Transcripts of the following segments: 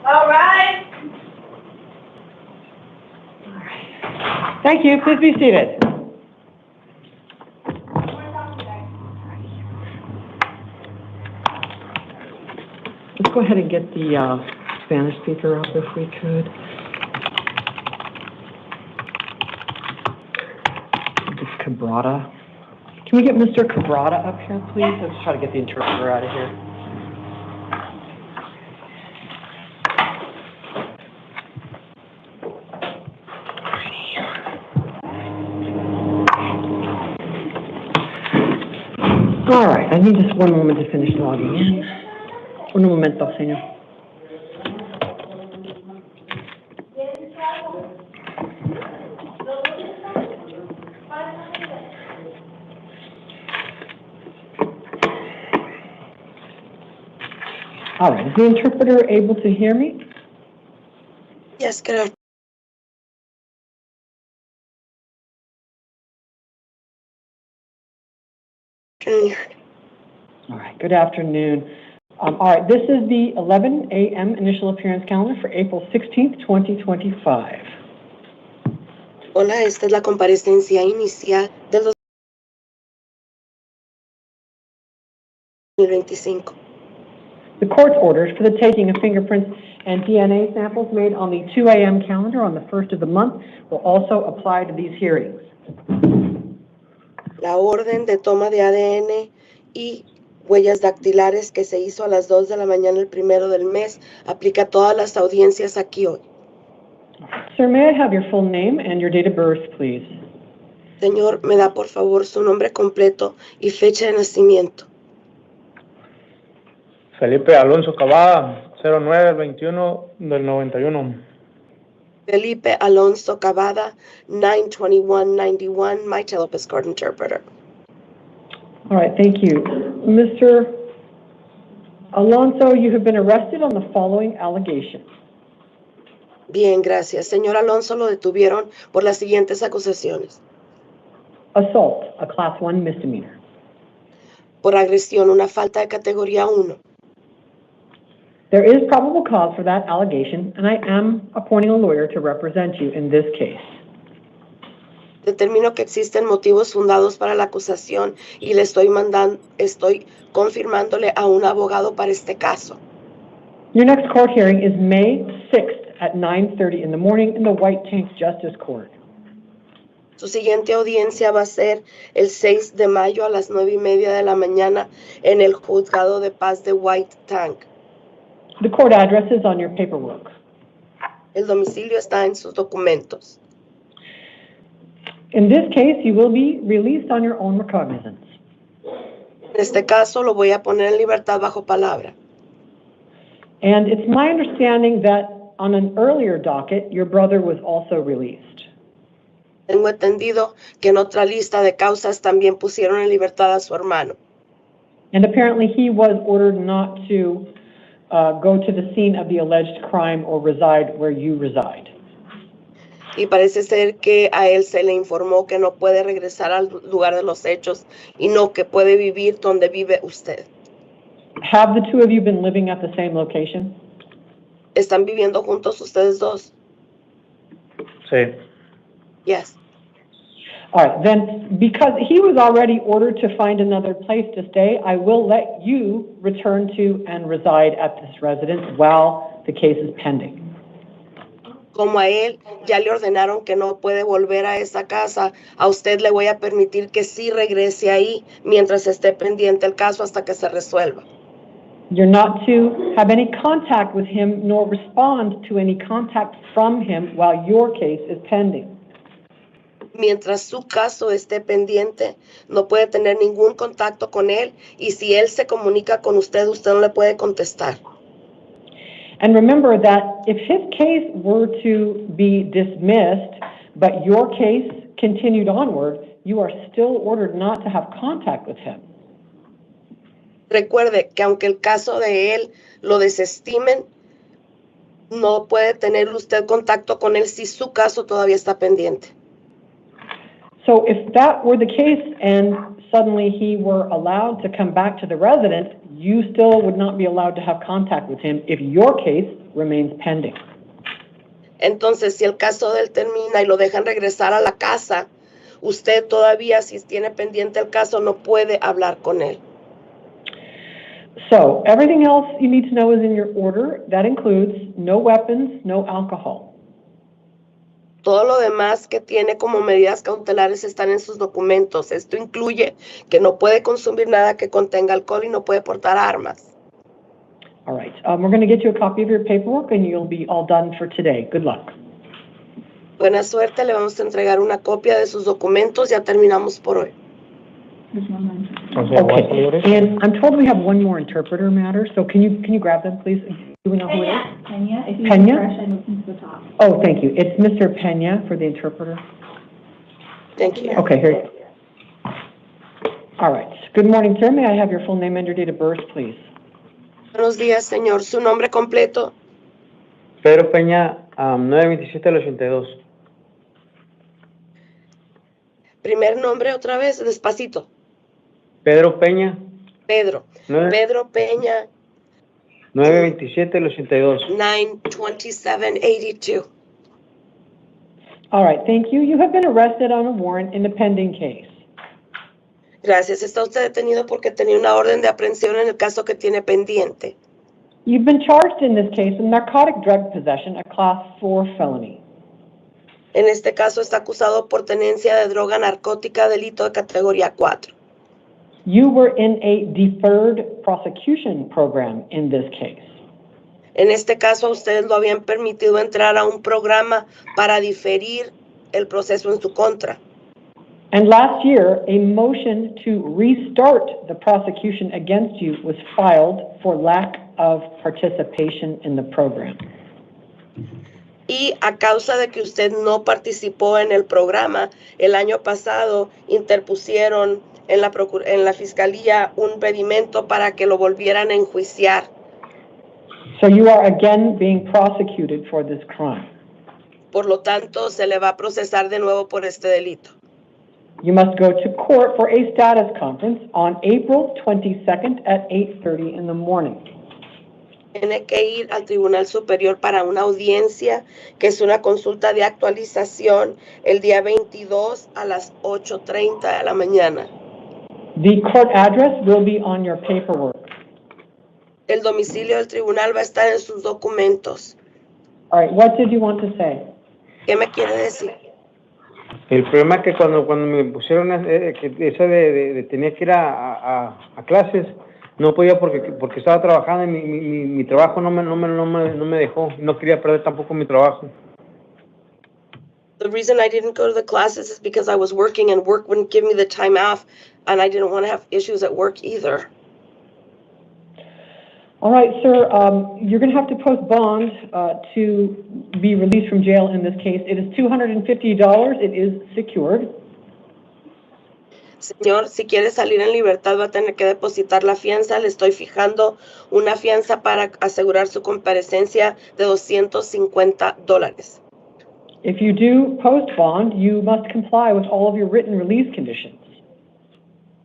All right. Thank you. Please be seated. Let's go ahead and get the Spanish speaker up if we could. This Cabrata. Can we get Mr. Cabrata up here, please? Let's try to get the interpreter out of here. All right, I need just one moment to finish logging in. Un momento, señor. All right, is the interpreter able to hear me? Yes, good afternoon. All right, good afternoon. All right, this is the 11 a.m. initial appearance calendar for April 16th, 2025. Hola, esta es la comparecencia inicial del 2025. The court's orders for the taking of fingerprints and DNA samples made on the 2 a.m. calendar on the 1st of the month will also apply to these hearings. La orden de toma de ADN y huellas dactilares que se hizo a las 2 de la mañana el 1 del mes aplica a todas las audiencias aquí hoy. Sir, may I have your full name and your date of birth, please? Señor, me da por favor su nombre completo y fecha de nacimiento. Felipe Alonso Cavada, 09/21/91. Felipe Alonso Cavada, 9/21/91, my Telepus Card interpreter. All right, thank you. Mr. Alonso, you have been arrested on the following allegations. Bien, gracias. Señor Alonso, lo detuvieron por las siguientes acusaciones. Assault, a Class 1 misdemeanor. Por agresión, una falta de categoría 1. There is probable cause for that allegation, and I am appointing a lawyer to represent you in this case. Determino que existen motivos fundados para la acusación y estoy confirmándole a un abogado para este caso. Your next court hearing is May 6th at 9:30 in the morning in the White Tank Justice Court. Su siguiente audiencia va a ser el 6 de mayo a las 9:30 de la mañana en el Juzgado de Paz de White Tank. The court address is on your paperwork. El domicilio está en sus documentos. In this case, you will be released on your own recognizance. En este caso, lo voy a poner en libertad bajo palabra. And it's my understanding that on an earlier docket, your brother was also released. Tengo entendido que en otra lista de causas también pusieron en libertad a su hermano. And apparently he was ordered not to go to the scene of the alleged crime or reside where you reside. Y parece ser que a él se le informó que no puede regresar al lugar de los hechos y no que puede vivir donde vive usted. Have the two of you been living at the same location? ¿Están viviendo juntos ustedes dos? Sí. Yes. All right, then because he was already ordered to find another place to stay, I will let you return to and reside at this residence while the case is pending. Como a él ya le ordenaron que no puede volver a esa casa, a usted le voy a permitir que sí regrese ahí mientras esté pendiente el caso hasta que se resuelva. You're not to have any contact with him nor respond to any contact from him while your case is pending. Mientras su caso esté pendiente, no puede tener ningún contacto con él y si él se comunica con usted, usted no le puede contestar. And remember that if his case were to be dismissed, but your case continued onward, you are still ordered not to have contact with him. Recuerde que aunque el caso de él lo desestimen, no puede tener usted contacto con él si su caso todavía está pendiente. So if that were the case and suddenly he were allowed to come back to the residence, you still would not be allowed to have contact with him if your case remains pending. Entonces, si el caso de él termina y lo dejan regresar a la casa, usted todavía, si tiene pendiente el caso, no puede hablar con él. So, everything else you need to know is in your order. That includes no weapons, no alcohol. Todo lo demás que tiene como medidas cautelares están en sus documentos. Esto incluye que no puede consumir nada que contenga alcohol y no puede portar armas. All right. We're going to get you a copy of your paperwork and you'll be all done for today. Good luck. Buena suerte, le vamos a entregar una copia de sus documentos. Ya terminamos por hoy. Okay. And I'm told we have one more interpreter matter, so can you grab them, please? Do we know who it is? Pena. If you Pena? refresh and listen to the top. Oh, thank you. It's Mr. Pena for the interpreter. Thank you. Okay, here. All right. Good morning, sir. May I have your full name and your date of birth, please? Buenos días, señor. ¿Su nombre completo? Pedro Peña, 927 al 82. Primer nombre otra vez, despacito. Pedro Peña, Pedro. Pedro Peña, 927 al 82. 92782. All right, thank you. You have been arrested on a warrant in a pending case. Gracias. Está usted detenido porque tenía una orden de aprehensión en el caso que tiene pendiente. You've been charged in this case with narcotic drug possession, a Class 4 felony. En este caso está acusado por tenencia de droga narcótica, delito de categoría 4. You were in a deferred prosecution program in this case. En este caso, a ustedes lo habían permitido entrar a un programa para diferir el proceso en su contra. And last year, a motion to restart the prosecution against you was filed for lack of participation in the program. Y a causa de que usted no participó en el programa, el año pasado interpusieron en la fiscalía un pedimento para que lo volvieran a enjuiciar. So you are again being prosecuted for this crime. Por lo tanto, se le va a procesar de nuevo por este delito. You must go to court for a status conference on April 22nd at 8:30 in the morning. Tiene que ir al Tribunal Superior para una audiencia, que es una consulta de actualización, el día 22 a las 8:30 de la mañana. The court address will be on your paperwork. El domicilio del tribunal va a estar en sus documentos. All right, what did you want to say? ¿Qué me quiere decir? El problema es que cuando me pusieron que eso de tenía que ir a clases, no podía porque estaba trabajando y mi trabajo no me dejó. No quería perder tampoco mi trabajo. The reason I didn't go to the classes is because I was working and work wouldn't give me the time off, and I didn't want to have issues at work either. All right, sir, you're going to have to post bond to be released from jail in this case. It is $250. It is secured. Señor, si quiere salir en libertad va a tener que depositar la fianza. Le estoy fijando una fianza para asegurar su comparecencia de $250. If you do post bond, you must comply with all of your written release conditions.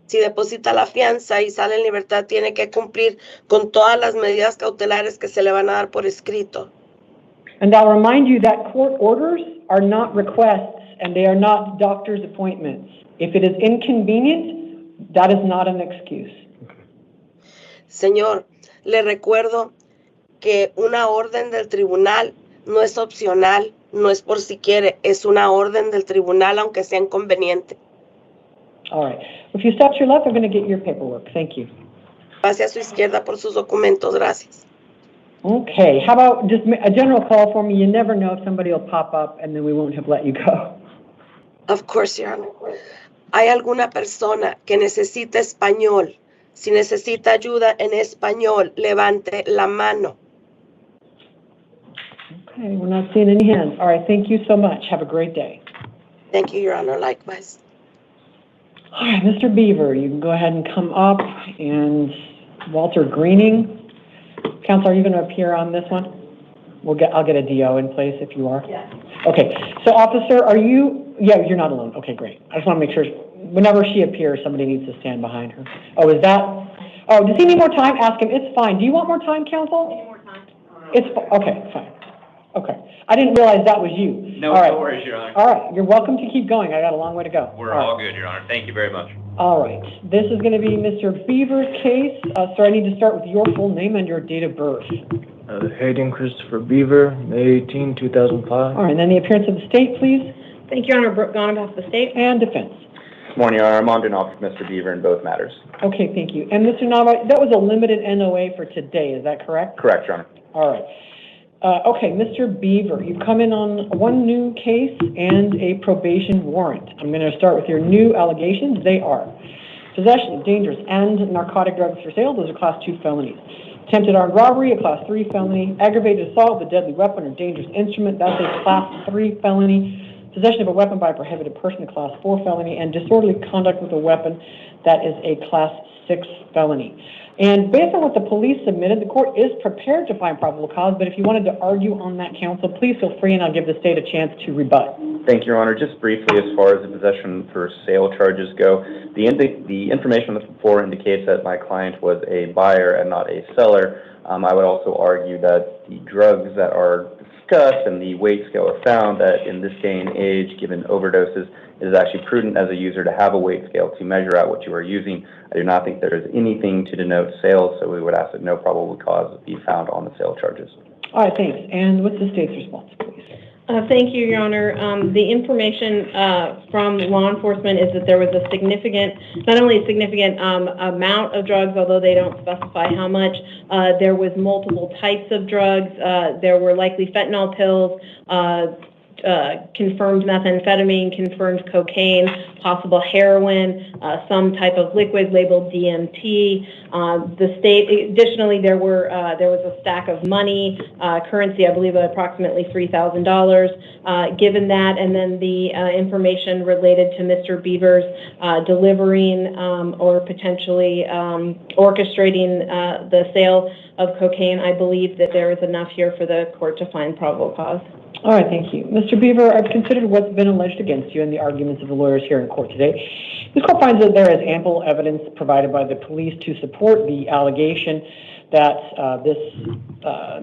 Si deposita la fianza y sale en libertad, tiene que cumplir con todas las medidas cautelares que se le van a dar por escrito. And I'll remind you that court orders are not requests and they are not doctor's appointments. If it is inconvenient, that is not an excuse. Señor, le recuerdo que una orden del tribunal no es opcional, no es por si quiere, es una orden del tribunal aunque sea inconveniente. All right. If you stop to your left, I'm going to get your paperwork. Thank you. Pase a su izquierda por sus documentos. Gracias. Okay. How about just a general call for me? You never know if somebody will pop up and then we won't have let you go. Of course, Your Honor. ¿Hay alguna persona que necesita español? Si necesita ayuda en español, levante la mano. Okay. We're not seeing any hands. All right. Thank you so much. Have a great day. Thank you, Your Honor. Likewise. All right, Mr. Beaver, you can go ahead and come up, and Walter Greening. Counsel, are you going to appear on this one? I'll get a DO in place if you are. Yeah. Okay, so officer, are you, yeah, you're not alone. Okay, great. I just want to make sure whenever she appears, somebody needs to stand behind her. Oh, is that, oh, does he need more time? Ask him, it's fine. Do you want more time, counsel? Any more time? It's, okay, fine. Okay. I didn't realize that was you. No, all right. No worries, Your Honor. All right, you're welcome to keep going. I got a long way to go. We're all good, Your Honor. Thank you very much. All right, this is going to be Mr. Beaver's case. Sir, I need to start with your full name and your date of birth. Hayden Christopher Beaver, May 18, 2005. All right, and then the appearance of the state, please. Thank you, Your Honor. Brooke Gone, on behalf of the state. And defense. Morning, Your Honor. I'm on behalf of Mr. Beaver in both matters. Okay, thank you. And Mr. Nava, that was a limited NOA for today, is that correct? Correct, Your Honor. All right. Okay, Mr. Beaver, you come in on one new case and a probation warrant. I'm going to start with your new allegations. They are possession of dangerous and narcotic drugs for sale. Those are Class 2 felonies. Attempted armed robbery, a Class 3 felony. Aggravated assault with a deadly weapon or dangerous instrument, that's a Class 3 felony. Possession of a weapon by a prohibited person, a Class 4 felony. And disorderly conduct with a weapon, that is a Class 6 felony. And based on what the police submitted, the court is prepared to find probable cause, but if you wanted to argue on that, counsel, please feel free, and I'll give the state a chance to rebut. Thank you, Your Honor. Just briefly, as far as the possession for sale charges go, the information on the floor indicates that my client was a buyer and not a seller. I would also argue that the drugs that are discussed and the weight scale are found that in this day and age, given overdoses, it is actually prudent as a user to have a weight scale to measure out what you are using. I do not think there is anything to denote sales, so we would ask that no probable cause be found on the sale charges. All right, thanks. And what's the state's response, please? Thank you, Your Honor. The information from law enforcement is that there was a significant, not only a significant amount of drugs, although they don't specify how much, there was multiple types of drugs. There were likely fentanyl pills, confirmed methamphetamine, confirmed cocaine, possible heroin, some type of liquid labeled DMT. The state, additionally, there was a stack of money, currency, I believe approximately $3,000. Given that, and then the information related to Mr. Beaver's delivering or potentially orchestrating the sale of cocaine, I believe that there is enough here for the court to find probable cause. All right, thank you. Mr. Beaver, I've considered what's been alleged against you and the arguments of the lawyers here in court today. This court finds that there is ample evidence provided by the police to support the allegation that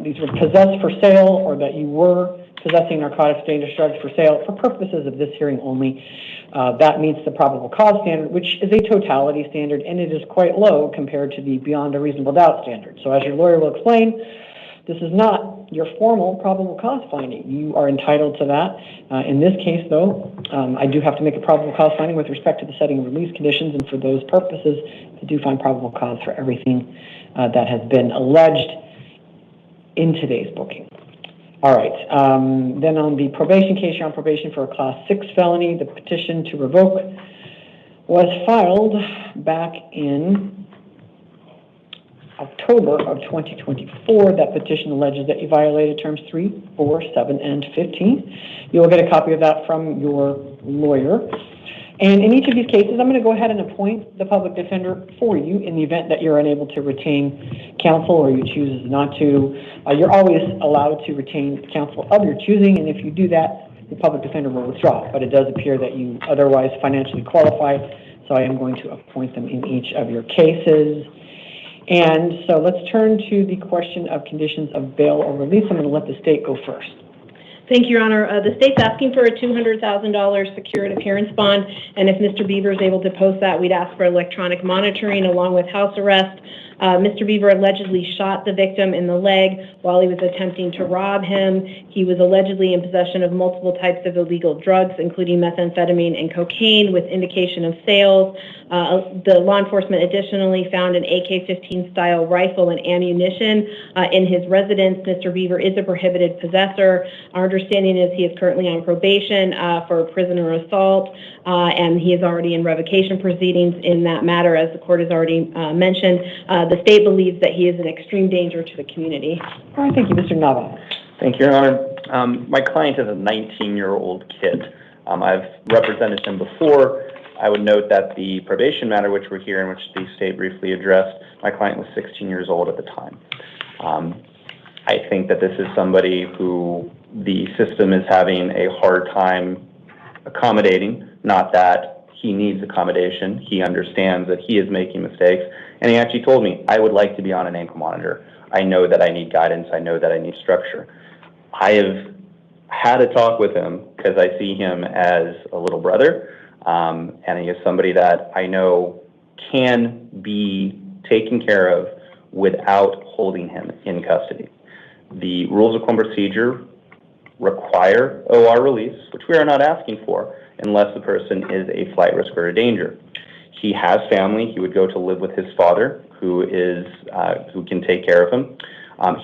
these were possessed for sale, or that you were possessing narcotics, dangerous drugs for sale for purposes of this hearing only. That meets the probable cause standard, which is a totality standard, and it is quite low compared to the beyond a reasonable doubt standard. So as your lawyer will explain, this is not your formal probable cause finding. You are entitled to that. In this case, though, I do have to make a probable cause finding with respect to the setting of release conditions, and for those purposes, I do find probable cause for everything that has been alleged in today's booking. All right. Then on the probation case, you're on probation for a Class 6 felony. The petition to revoke was filed back in October of 2024. That petition alleges that you violated terms 3, 4, 7, and 15. You will get a copy of that from your lawyer. And in each of these cases, I'm going to go ahead and appoint the public defender for you in the event that you're unable to retain counsel or you choose not to. You're always allowed to retain counsel of your choosing, and if you do that, the public defender will withdraw. But it does appear that you otherwise financially qualify, so I am going to appoint them in each of your cases. And so let's turn to the question of conditions of bail or release. I'm going to let the state go first. Thank you, Your Honor. The state's asking for a $200,000 secured appearance bond, and if Mr. Beaver is able to post that, we'd ask for electronic monitoring along with house arrest. Mr. Beaver allegedly shot the victim in the leg while he was attempting to rob him. He was allegedly in possession of multiple types of illegal drugs, including methamphetamine and cocaine, with indication of sales. The law enforcement additionally found an AK-15 style rifle and ammunition in his residence. Mr. Beaver is a prohibited possessor. Our understanding is he is currently on probation for prisoner assault, and he is already in revocation proceedings in that matter, as the court has already mentioned. The state believes that he is an extreme danger to the community. All right, thank you, Mr. Nava. Thank you, Your Honor. My client is a 19-year-old kid. I've represented him before. I would note that the probation matter, which we're here, in which the state briefly addressed, my client was 16 years old at the time. I think that this is somebody who the system is having a hard time accommodating, not that he needs accommodation. He understands that he is making mistakes. And he actually told me, I would like to be on an ankle monitor. I know that I need guidance. I know that I need structure. I have had a talk with him because I see him as a little brother. And he is somebody that I know can be taken care of without holding him in custody. The rules of criminal procedure require OR release, which we are not asking for, unless the person is a flight risk or a danger. He has family. He would go to live with his father, who can take care of him.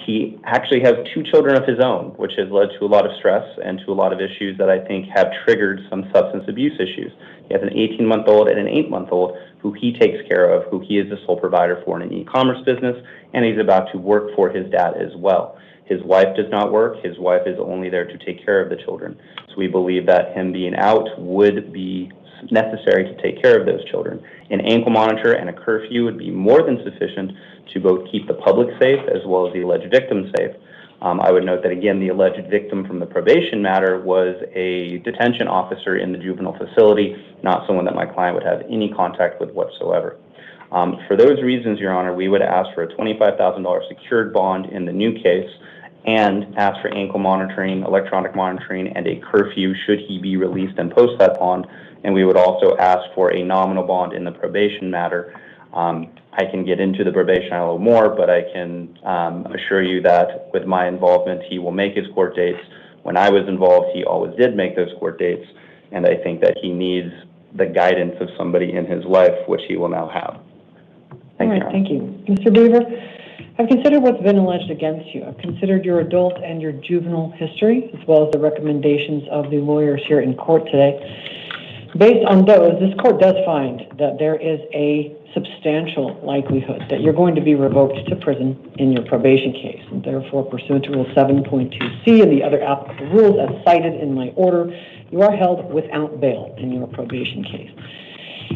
He actually has 2 children of his own, which has led to a lot of stress and to a lot of issues that I think have triggered some substance abuse issues. He has an 18-month-old and an 8-month-old who he takes care of, who he is the sole provider for in an e-commerce business, and he's about to work for his dad as well. His wife does not work. His wife is only there to take care of the children. So we believe that him being out would be necessary to take care of those children. An ankle monitor and a curfew would be more than sufficient to both keep the public safe as well as the alleged victim safe. I would note that, again, the alleged victim from the probation matter was a detention officer in the juvenile facility, not someone that my client would have any contact with whatsoever. For those reasons, Your Honor, we would ask for a $25,000 secured bond in the new case and ask for ankle monitoring, electronic monitoring, and a curfew should he be released and post that bond. And we would also ask for a nominal bond in the probation matter. I can get into the probation a little more, but I can assure you that with my involvement, he will make his court dates. When I was involved, he always did make those court dates, and I think that he needs the guidance of somebody in his life, which he will now have. Thank you. Mr. Beaver, I've considered what's been alleged against you. I've considered your adult and your juvenile history, as well as the recommendations of the lawyers here in court today. Based on those, this court does find that there is a substantial likelihood that you're going to be revoked to prison in your probation case. And therefore, pursuant to Rule 7.2C and the other applicable rules as cited in my order, you are held without bail in your probation case.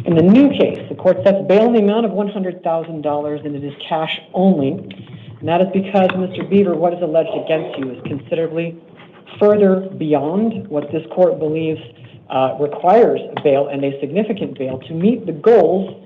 In the new case, the court sets bail in the amount of $100,000, and it is cash only. And that is because, Mr. Beaver, what is alleged against you is considerably further beyond what this court believes requires bail, and a significant bail, to meet the goals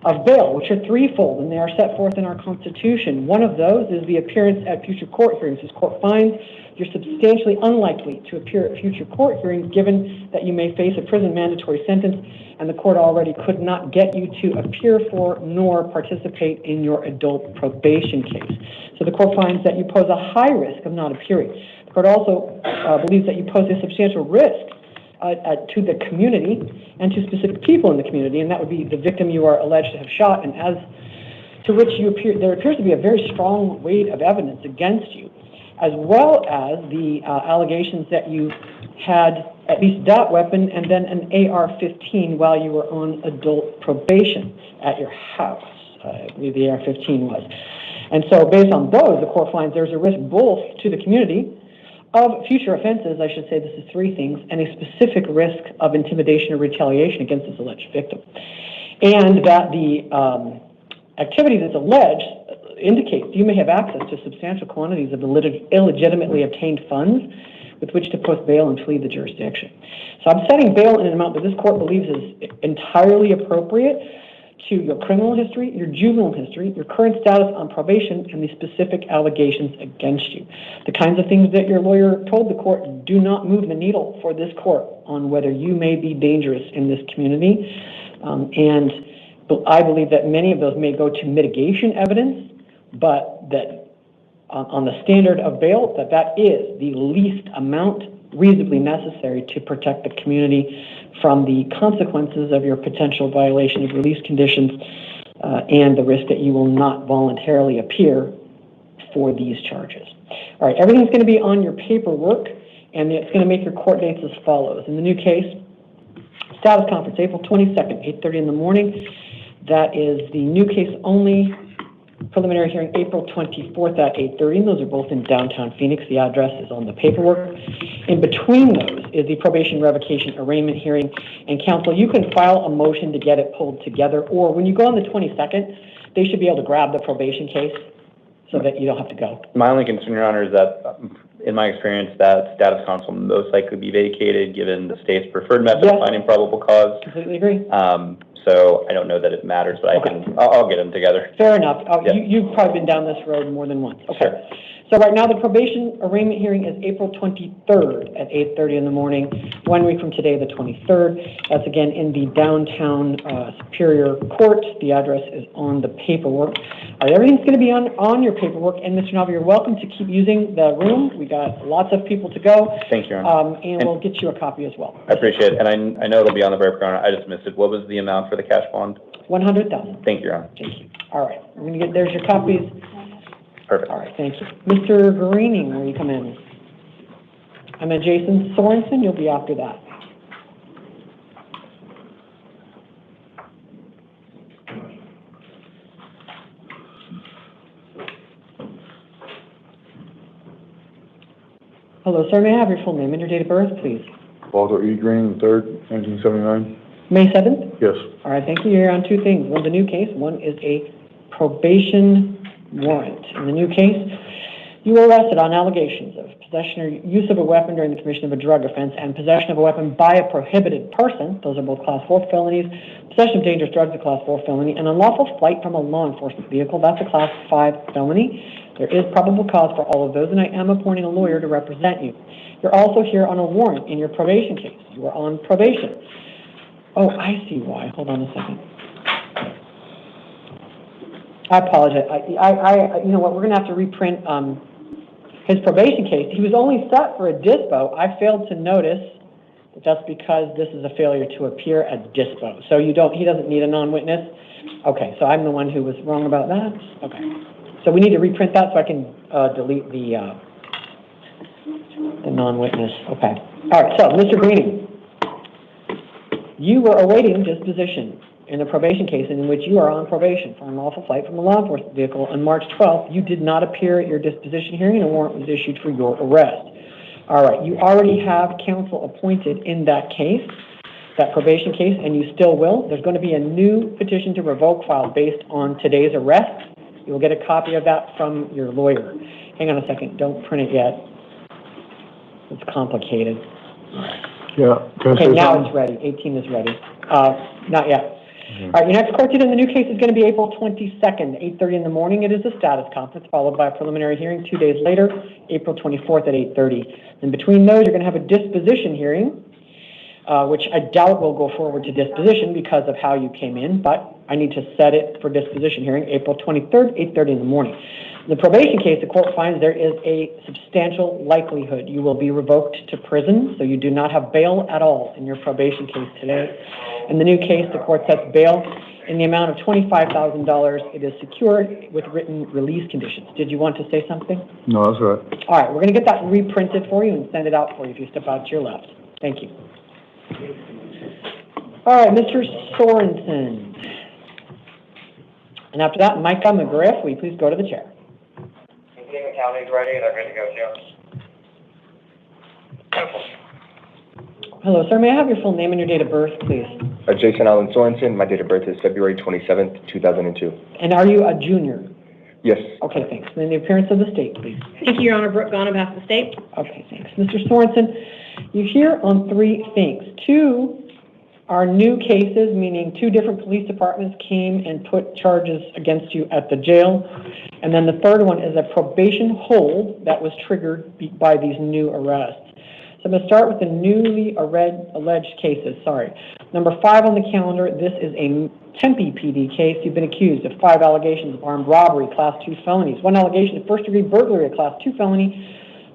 of bail, which are threefold, and they are set forth in our Constitution. One of those is the appearance at future court hearings. This court finds you're substantially unlikely to appear at future court hearings, given that you may face a prison mandatory sentence, and the court already could not get you to appear for nor participate in your adult probation case. So the court finds that you pose a high risk of not appearing. The court also believes that you pose a substantial risk to the community and to specific people in the community, and that would be the victim you are alleged to have shot, and as to which there appears to be a very strong weight of evidence against you, as well as the allegations that you had at least that weapon and then an AR-15 while you were on adult probation at your house. I believe the AR-15 was. And so based on those, the court finds there's a risk both to the community of future offenses, I should say this is three things, and a specific risk of intimidation or retaliation against this alleged victim. And that the activity that's alleged indicates you may have access to substantial quantities of illegitimately obtained funds with which to post bail and flee the jurisdiction. So I'm setting bail in an amount that this court believes is entirely appropriate to your criminal history, your juvenile history, your current status on probation, and the specific allegations against you. The kinds of things that your lawyer told the court do not move the needle for this court on whether you may be dangerous in this community. And I believe that many of those may go to mitigation evidence, but that on the standard of bail, that is the least amount reasonably necessary to protect the community from the consequences of your potential violation of release conditions and the risk that you will not voluntarily appear for these charges. All right, everything's going to be on your paperwork, and it's going to make your court dates as follows. In the new case, status conference, April 22nd, 8:30 in the morning. That is the new case only. Preliminary hearing, April 24th at 8:30, and those are both in downtown Phoenix. The address is on the paperwork. In between those is the probation revocation arraignment hearing. And counsel, you can file a motion to get it pulled together, or when you go on the 22nd, they should be able to grab the probation case so that you don't have to go. My only concern, Your Honor, is that, in my experience, that status conference will most likely be vacated given the state's preferred method of finding probable cause. Completely agree. So I don't know that it matters, but I'll get them together. Fair enough. You've probably been down this road more than once. Okay. Sure. So right now, the probation arraignment hearing is April 23rd at 8:30 in the morning, 1 week from today, the 23rd. That's again in the downtown Superior Court. The address is on the paperwork. All right, everything's going to be on your paperwork. And Mr. Navarro, you're welcome to keep using the room. We got lots of people to go. Thank you, Your Honor. And we'll get you a copy as well. I appreciate it. And I know it'll be on the paperwork, Your Honor. I just missed it. What was the amount for the cash bond? $100,000. Thank you, Your Honor. Thank you. All right, I'm going to get, there's your copies. Perfect. All right, thank you. Mr. Greening, will you come in? I'm at Jason Sorensen, you'll be after that. Hello, sir, may I have your full name and your date of birth, please? Walter E. Green, 3rd, 1979. May 7th? Yes. All right, thank you. You're on two things. One's a new case, one is a probation warrant. In the new case, you were arrested on allegations of possession or use of a weapon during the commission of a drug offense and possession of a weapon by a prohibited person. Those are both Class 4 felonies. Possession of dangerous drugs, a Class 4 felony, and unlawful flight from a law enforcement vehicle, that's a Class 5 felony. There is probable cause for all of those, and I am appointing a lawyer to represent you. You're also here on a warrant in your probation case. You are on probation. Oh, I see why. Hold on a second. I apologize. You know what? We're going to have to reprint his probation case. He was only set for a dispo. I failed to notice that that's because this is a failure to appear at dispo. So he doesn't need a non-witness. Okay, so I'm the one who was wrong about that. Okay, so we need to reprint that so I can delete the non-witness. Okay. All right. So, Mr. Greening, you were awaiting disposition in a probation case in which you are on probation for unlawful flight from a law enforcement vehicle. On March 12th, you did not appear at your disposition hearing, and a warrant was issued for your arrest. All right, you already have counsel appointed in that case, that probation case, and you still will. There's going to be a new petition to revoke filed based on today's arrest. You will get a copy of that from your lawyer. Hang on a second, don't print it yet. It's complicated. Yeah. Okay, now it's ready. 18 is ready. Not yet. All right, your next court date in the new case is going to be April 22nd, 8:30 in the morning. It is a status conference followed by a preliminary hearing 2 days later, April 24th at 8:30. In between those, you're going to have a disposition hearing, which I doubt will go forward to disposition because of how you came in, but I need to set it for disposition hearing, April 23rd, 8:30 in the morning. In the probation case, the court finds there is a substantial likelihood you will be revoked to prison, so you do not have bail at all in your probation case today. In the new case, the court sets bail in the amount of $25,000. It is secured with written release conditions. Did you want to say something? No, that's all right. All right, we're going to get that reprinted for you and send it out for you if you step out to your left. Thank you. All right, Mr. Sorensen. And after that, Micah McGriff, will you please go to the chair? The county's ready, they're ready to go, Jim. Hello, sir. May I have your full name and your date of birth, please? Jason Allen Sorensen, my date of birth is February 27th, 2002. And are you a junior? Yes. Okay, thanks. And then the appearance of the state, please. Thank you, Your Honor. Brooke Gone on behalf of the state. Okay, thanks. Mr. Sorensen, you're here on three things. Two are new cases, meaning two different police departments came and put charges against you at the jail. And then the third one is a probation hold that was triggered by these new arrests. So I'm going to start with the newly alleged cases. Sorry. Number 5 on the calendar, this is a Tempe PD case. You've been accused of 5 allegations of armed robbery, Class 2 felonies, 1 allegation of first-degree burglary, a Class 2 felony,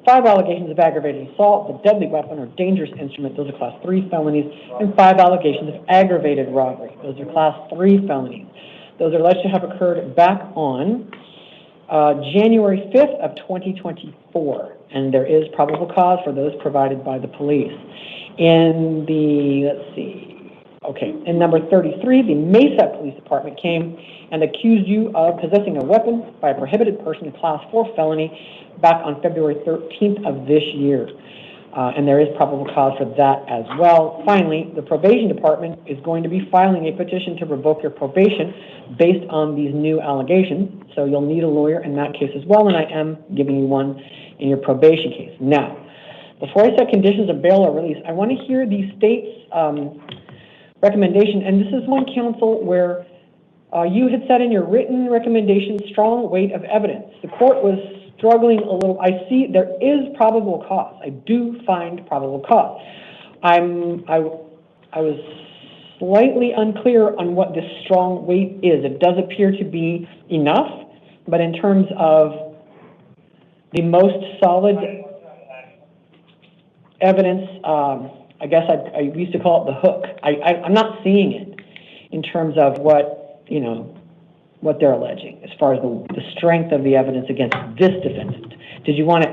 5 allegations of aggravated assault, a deadly weapon or dangerous instrument, those are Class 3 felonies, and 5 allegations of aggravated robbery, those are Class 3 felonies. Those are alleged to have occurred back on January 5th of 2024, and there is probable cause for those provided by the police. In the, in number 33, the Mesa Police Department came and accused you of possessing a weapon by a prohibited person, a Class 4 felony, back on February 13th of this year. And there is probable cause for that as well. Finally, the probation department is going to be filing a petition to revoke your probation based on these new allegations. So you'll need a lawyer in that case as well, and I am giving you one in your probation case. Now, before I set conditions of bail or release, I want to hear the state's recommendation, and this is one, counsel, where you had said in your written recommendation, strong weight of evidence. The court was struggling a little. I see there is probable cause. I do find probable cause. I was slightly unclear on what this strong weight is. It does appear to be enough, but in terms of the most solid evidence, I guess I used to call it the hook. I'm not seeing it in terms of what, you know, what they're alleging as far as the strength of the evidence against this defendant. Did you want to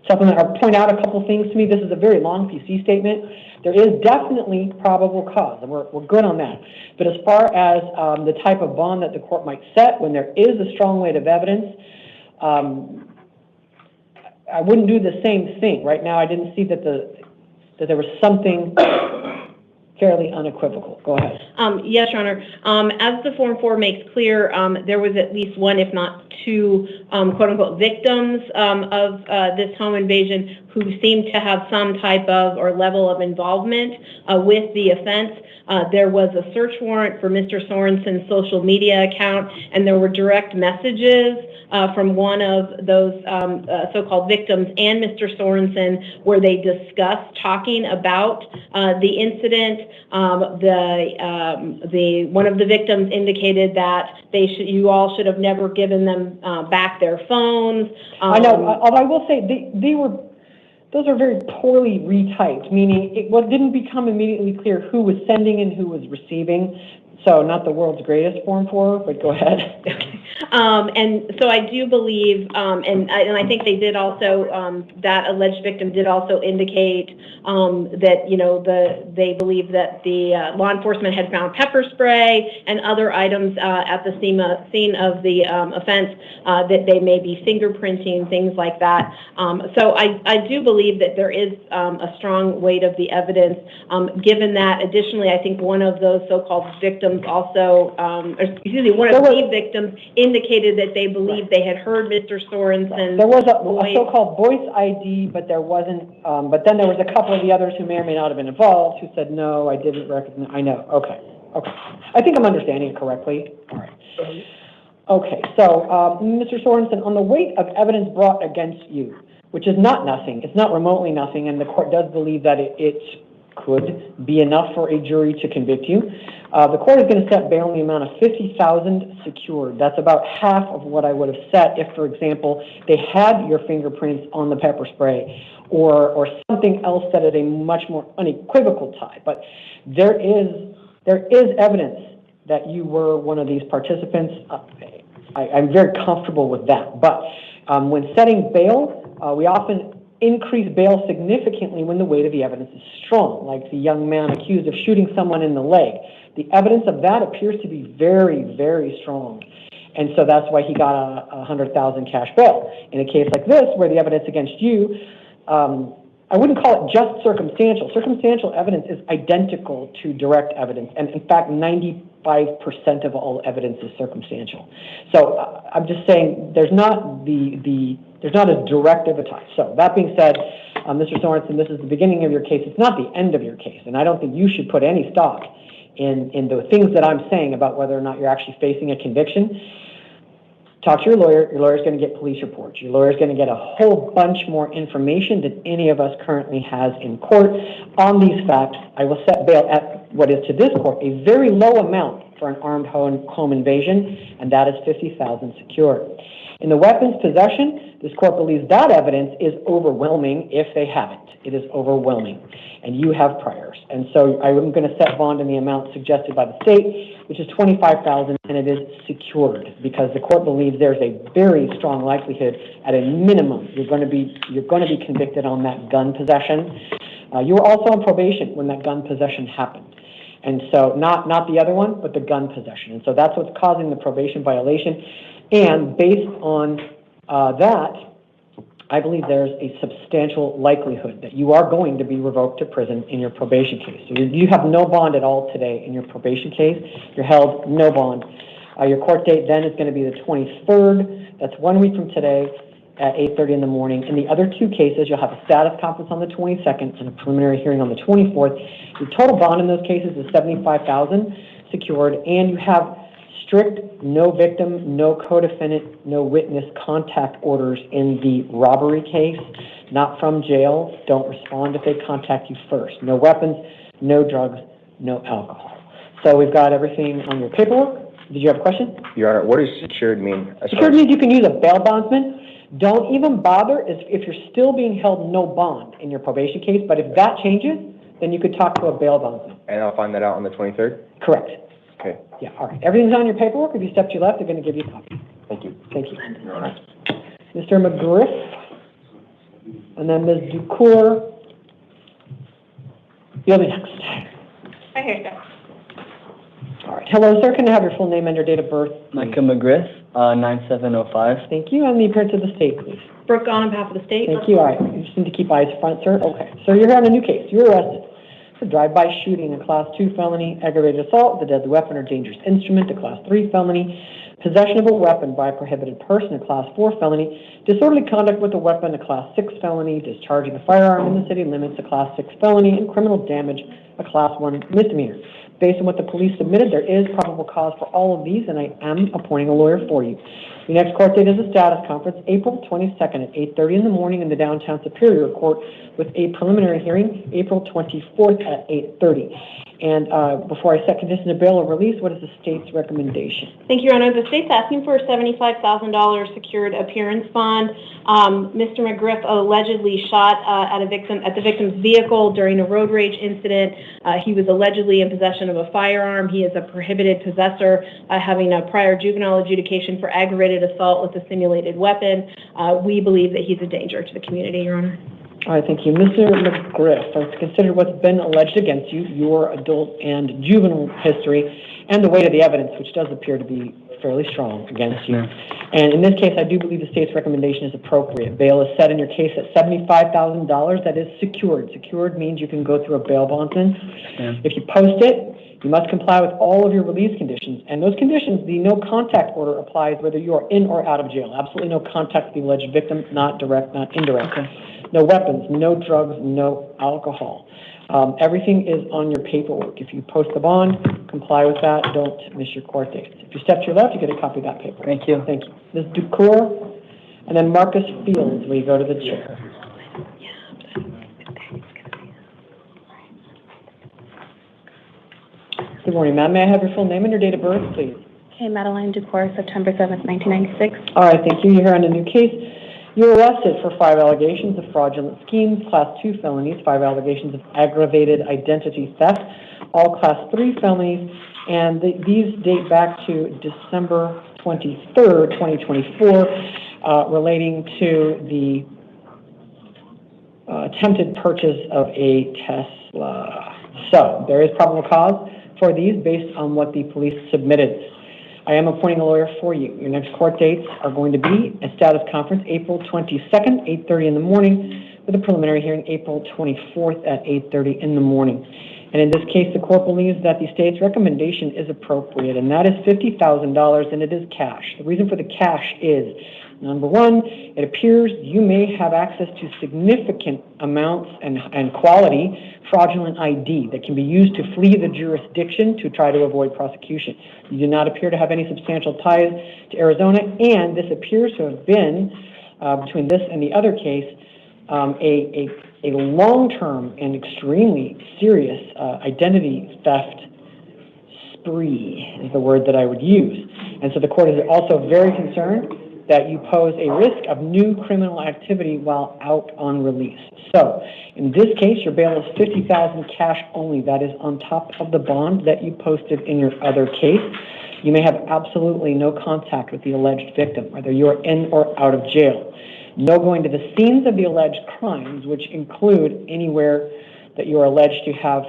supplement or point out a couple things to me? This is a very long PC statement. There is definitely probable cause, and we're good on that. But as far as the type of bond that the court might set when there is a strong weight of evidence, I wouldn't do the same thing. Right now, I didn't see that there was something fairly unequivocal. Go ahead. Yes, Your Honor. As the Form 4 makes clear, there was at least one, if not two, quote-unquote, victims of this home invasion who seemed to have some type of or level of involvement with the offense. There was a search warrant for Mr. Sorensen's social media account, and there were direct messages from one of those so-called victims and Mr. Sorensen where they discussed talking about the incident. One of the victims indicated that you all should have never given them back their phones. I know, although I will say those are very poorly retyped, meaning it didn't become immediately clear who was sending and who was receiving. So not the world's greatest Form 4, but go ahead. And so I do believe, and I think they did also, that alleged victim did also indicate that, you know, they believe that the law enforcement had found pepper spray and other items at the scene of the offense, that they may be fingerprinting, things like that. So I do believe that there is a strong weight of the evidence. Given that, additionally, I think one of those so-called victims also, one of the victims indicated that they believed they had heard Mr. Sorensen's There was a voice. so-called voice ID, but there wasn't, but then there was a couple of the others who may or may not have been involved who said, no, I didn't recognize, I know, okay. I think I'm understanding it correctly. All right. Okay, so Mr. Sorensen, on the weight of evidence brought against you, which is not nothing, it's not remotely nothing, and the court does believe that it could be enough for a jury to convict you. The court is going to set bail in the amount of $50,000 secured. That's about half of what I would have set if, for example, they had your fingerprints on the pepper spray or something else that is a much more unequivocal tie. But there is evidence that you were one of these participants. I'm very comfortable with that. But when setting bail, we often increase bail significantly when the weight of the evidence is strong, like the young man accused of shooting someone in the leg. The evidence of that appears to be very, very strong. And so that's why he got a $100,000 cash bail. In a case like this, where the evidence against you, I wouldn't call it just circumstantial. Circumstantial evidence is identical to direct evidence. And in fact, 95% of all evidence is circumstantial. So I'm just saying there's not there's not as direct of a tie. So that being said, Mr. Sorensen, this is the beginning of your case. It's not the end of your case. And I don't think you should put any stock in the things that I'm saying about whether or not you're actually facing a conviction. Talk to your lawyer. Your lawyer's going to get police reports. Your lawyer's going to get a whole bunch more information than any of us currently has in court on these facts. I will set bail at what is to this court a very low amount for an armed home invasion, and that is $50,000 secured. In the weapons possession, this court believes that evidence is overwhelming if they haven't. It is overwhelming, and you have priors. And so I'm going to set bond in the amount suggested by the state, which is $25,000, and it is secured because the court believes there's a very strong likelihood, at a minimum, you're going to be convicted on that gun possession. You were also on probation when that gun possession happened. And so not the other one, but the gun possession. And so that's what's causing the probation violation. And based on that, I believe there's a substantial likelihood that you are going to be revoked to prison in your probation case. So you have no bond at all today in your probation case. You're held no bond. Your court date then is going to be the 23rd. That's 1 week from today at 8:30 in the morning. In the other two cases, you'll have a status conference on the 22nd and a preliminary hearing on the 24th. Your total bond in those cases is $75,000 secured, and you have strict no victim, no co-defendant, no witness contact orders in the robbery case, not from jail. Don't respond if they contact you first. No weapons, no drugs, no alcohol. So we've got everything on your paperwork. Did you have a question? Your Honor, what does secured mean? Secured means you can use a bail bondsman. Don't even bother if you're still being held no bond in your probation case, but if that changes, then you could talk to a bail bondsman. And I'll find that out on the 23rd? Correct. Okay. Yeah, all right. Everything's on your paperwork. If you step to your left, they're going to give you a copy. Thank you. Thank you. All right. Mr. McGriff, and then Ms. Ducour. You'll be next. Right here, sir. All right. Hello, sir. Can I have your full name and your date of birth, please? Micah McGriff, 9705. Thank you. And the appearance of the state, please. Brooke, on behalf of the state. Thank you. All right. You just need to keep eyes front, sir. Okay. So you're here on a new case. You're arrested for drive-by shooting, a Class 2 felony, aggravated assault with a deadly weapon or dangerous instrument, a Class 3 felony, possession of a weapon by a prohibited person, a Class 4 felony, disorderly conduct with a weapon, a Class 6 felony, discharging a firearm in the city limits, a Class 6 felony, and criminal damage, a Class 1 misdemeanor. Based on what the police submitted, there is probable cause for all of these, and I am appointing a lawyer for you. Your next court date is a status conference, April 22nd at 8:30 in the morning in the downtown Superior Court, with a preliminary hearing, April 24th at 8:30. And before I set conditions of bail or release, what is the state's recommendation? Thank you, Your Honor. The state's asking for a $75,000 secured appearance bond. Mr. McGriff allegedly shot at the victim's vehicle during a road rage incident. He was allegedly in possession of a firearm. He is a prohibited possessor, having a prior juvenile adjudication for aggravated assault with a simulated weapon. We believe that he's a danger to the community, Your Honor. All right, thank you. Mr. McGriff, let's consider what's been alleged against you, your adult and juvenile history, and the weight of the evidence, which does appear to be fairly strong against you. And in this case, I do believe the state's recommendation is appropriate. Bail is set in your case at $75,000. That is secured. Secured means you can go through a bail bondsman. If you post it, you must comply with all of your release conditions. And those conditions, the no contact order applies whether you are in or out of jail. Absolutely no contact with the alleged victim, not direct, not indirect. No weapons, no drugs, no alcohol. Everything is on your paperwork. If you post the bond, comply with that. Don't miss your court dates. If you step to your left, you get a copy of that paper. Thank you. Thank you. Ms. Ducour, and then Marcus Fields, where you go to the chair. Good morning, ma'am. May I have your full name and your date of birth, please? Okay, Madeline Ducour, September 7th, 1996. All right, thank you. You're here on a new case. You're arrested for 5 allegations of fraudulent schemes, Class 2 felonies, 5 allegations of aggravated identity theft, all Class 3 felonies, and these date back to December 23rd, 2024, relating to the attempted purchase of a Tesla. So there is probable cause for these based on what the police submitted. I am appointing a lawyer for you. Your next court dates are going to be a status conference, April 22nd, 8:30 in the morning, with a preliminary hearing, April 24th at 8:30 in the morning. And in this case, the court believes that the state's recommendation is appropriate, and that is $50,000, and it is cash. The reason for the cash is, number one, it appears you may have access to significant amounts and quality fraudulent ID that can be used to flee the jurisdiction to try to avoid prosecution. You do not appear to have any substantial ties to Arizona, and this appears to have been, between this and the other case, a long-term and extremely serious identity theft spree is the word that I would use. And so the court is also very concerned that you pose a risk of new criminal activity while out on release. So, in this case, your bail is $50,000 cash only. That is on top of the bond that you posted in your other case. You may have absolutely no contact with the alleged victim, whether you are in or out of jail. No going to the scenes of the alleged crimes, which include anywhere that you are alleged to have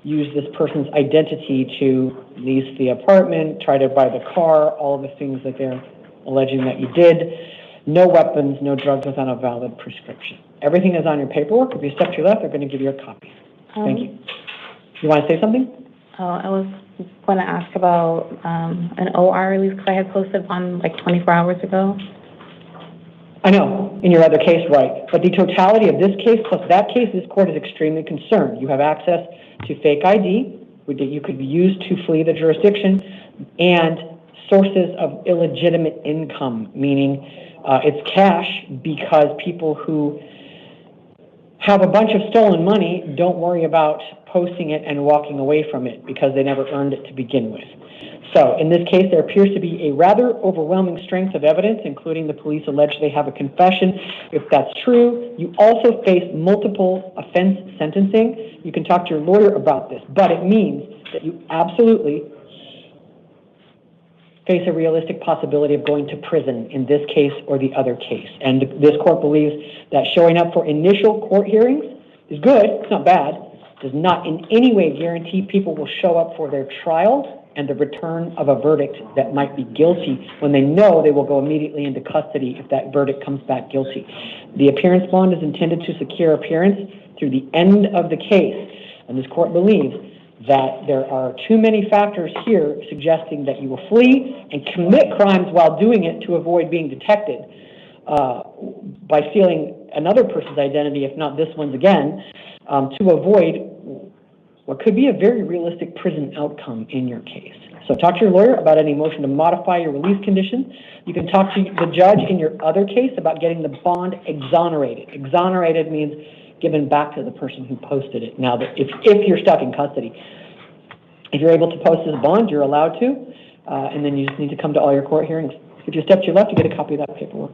used this person's identity to lease the apartment, try to buy the car, all of the things that they're alleging that you did. no weapons, no drugs without a valid prescription. Everything is on your paperwork. If you step to your left, they're going to give you a copy. Thank you. You want to say something? I was going to ask about an OR release because I had posted one like 24 hours ago. I know, in your other case, right. But the totality of this case plus that case, this court is extremely concerned. You have access to fake ID that you could use to flee the jurisdiction and sources of illegitimate income, meaning it's cash because people who have a bunch of stolen money don't worry about posting it and walking away from it because they never earned it to begin with. So in this case, there appears to be a rather overwhelming strength of evidence, including the police allege they have a confession. If that's true, you also face multiple offense sentencing. You can talk to your lawyer about this, but it means that you absolutely face a realistic possibility of going to prison in this case or the other case. And this court believes that showing up for initial court hearings is good, it's not bad, does not in any way guarantee people will show up for their trial and the return of a verdict that might be guilty when they know they will go immediately into custody if that verdict comes back guilty. The appearance bond is intended to secure appearance through the end of the case, and this court believes that there are too many factors here suggesting that you will flee and commit crimes while doing it to avoid being detected by stealing another person's identity, if not this one's again, to avoid what could be a very realistic prison outcome in your case. So talk to your lawyer about any motion to modify your release conditions. You can talk to the judge in your other case about getting the bond exonerated. Exonerated means given back to the person who posted it. Now, that if you're stuck in custody, if you're able to post this bond, you're allowed to, and then you just need to come to all your court hearings. If you step to your left, you get a copy of that paperwork.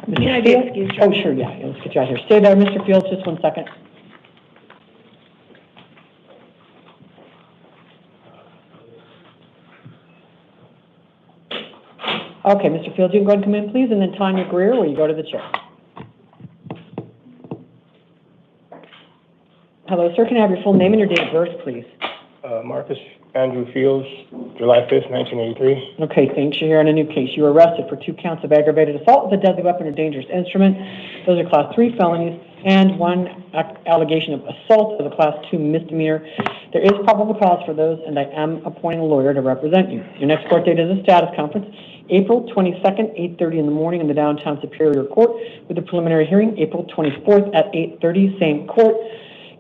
Can I be excused? Oh, sure, yeah, let's get you out here. Stay there, Mr. Fields, just 1 second. Okay, Mr. Fields, you can go ahead and come in, please, and then Tanya Greer, will you go to the chair? Hello, sir, can I have your full name and your date of birth, please? Marcus Andrew Fields, July 5th, 1983. Okay, thanks. You're here on a new case. You were arrested for 2 counts of aggravated assault with a deadly weapon or dangerous instrument. Those are Class 3 felonies, and 1 allegation of assault as a Class 2 misdemeanor. There is probable cause for those, and I am appointing a lawyer to represent you. Your next court date is a status conference, April 22nd, 8:30 in the morning in the downtown Superior Court, with a preliminary hearing April 24th at 8:30, same court.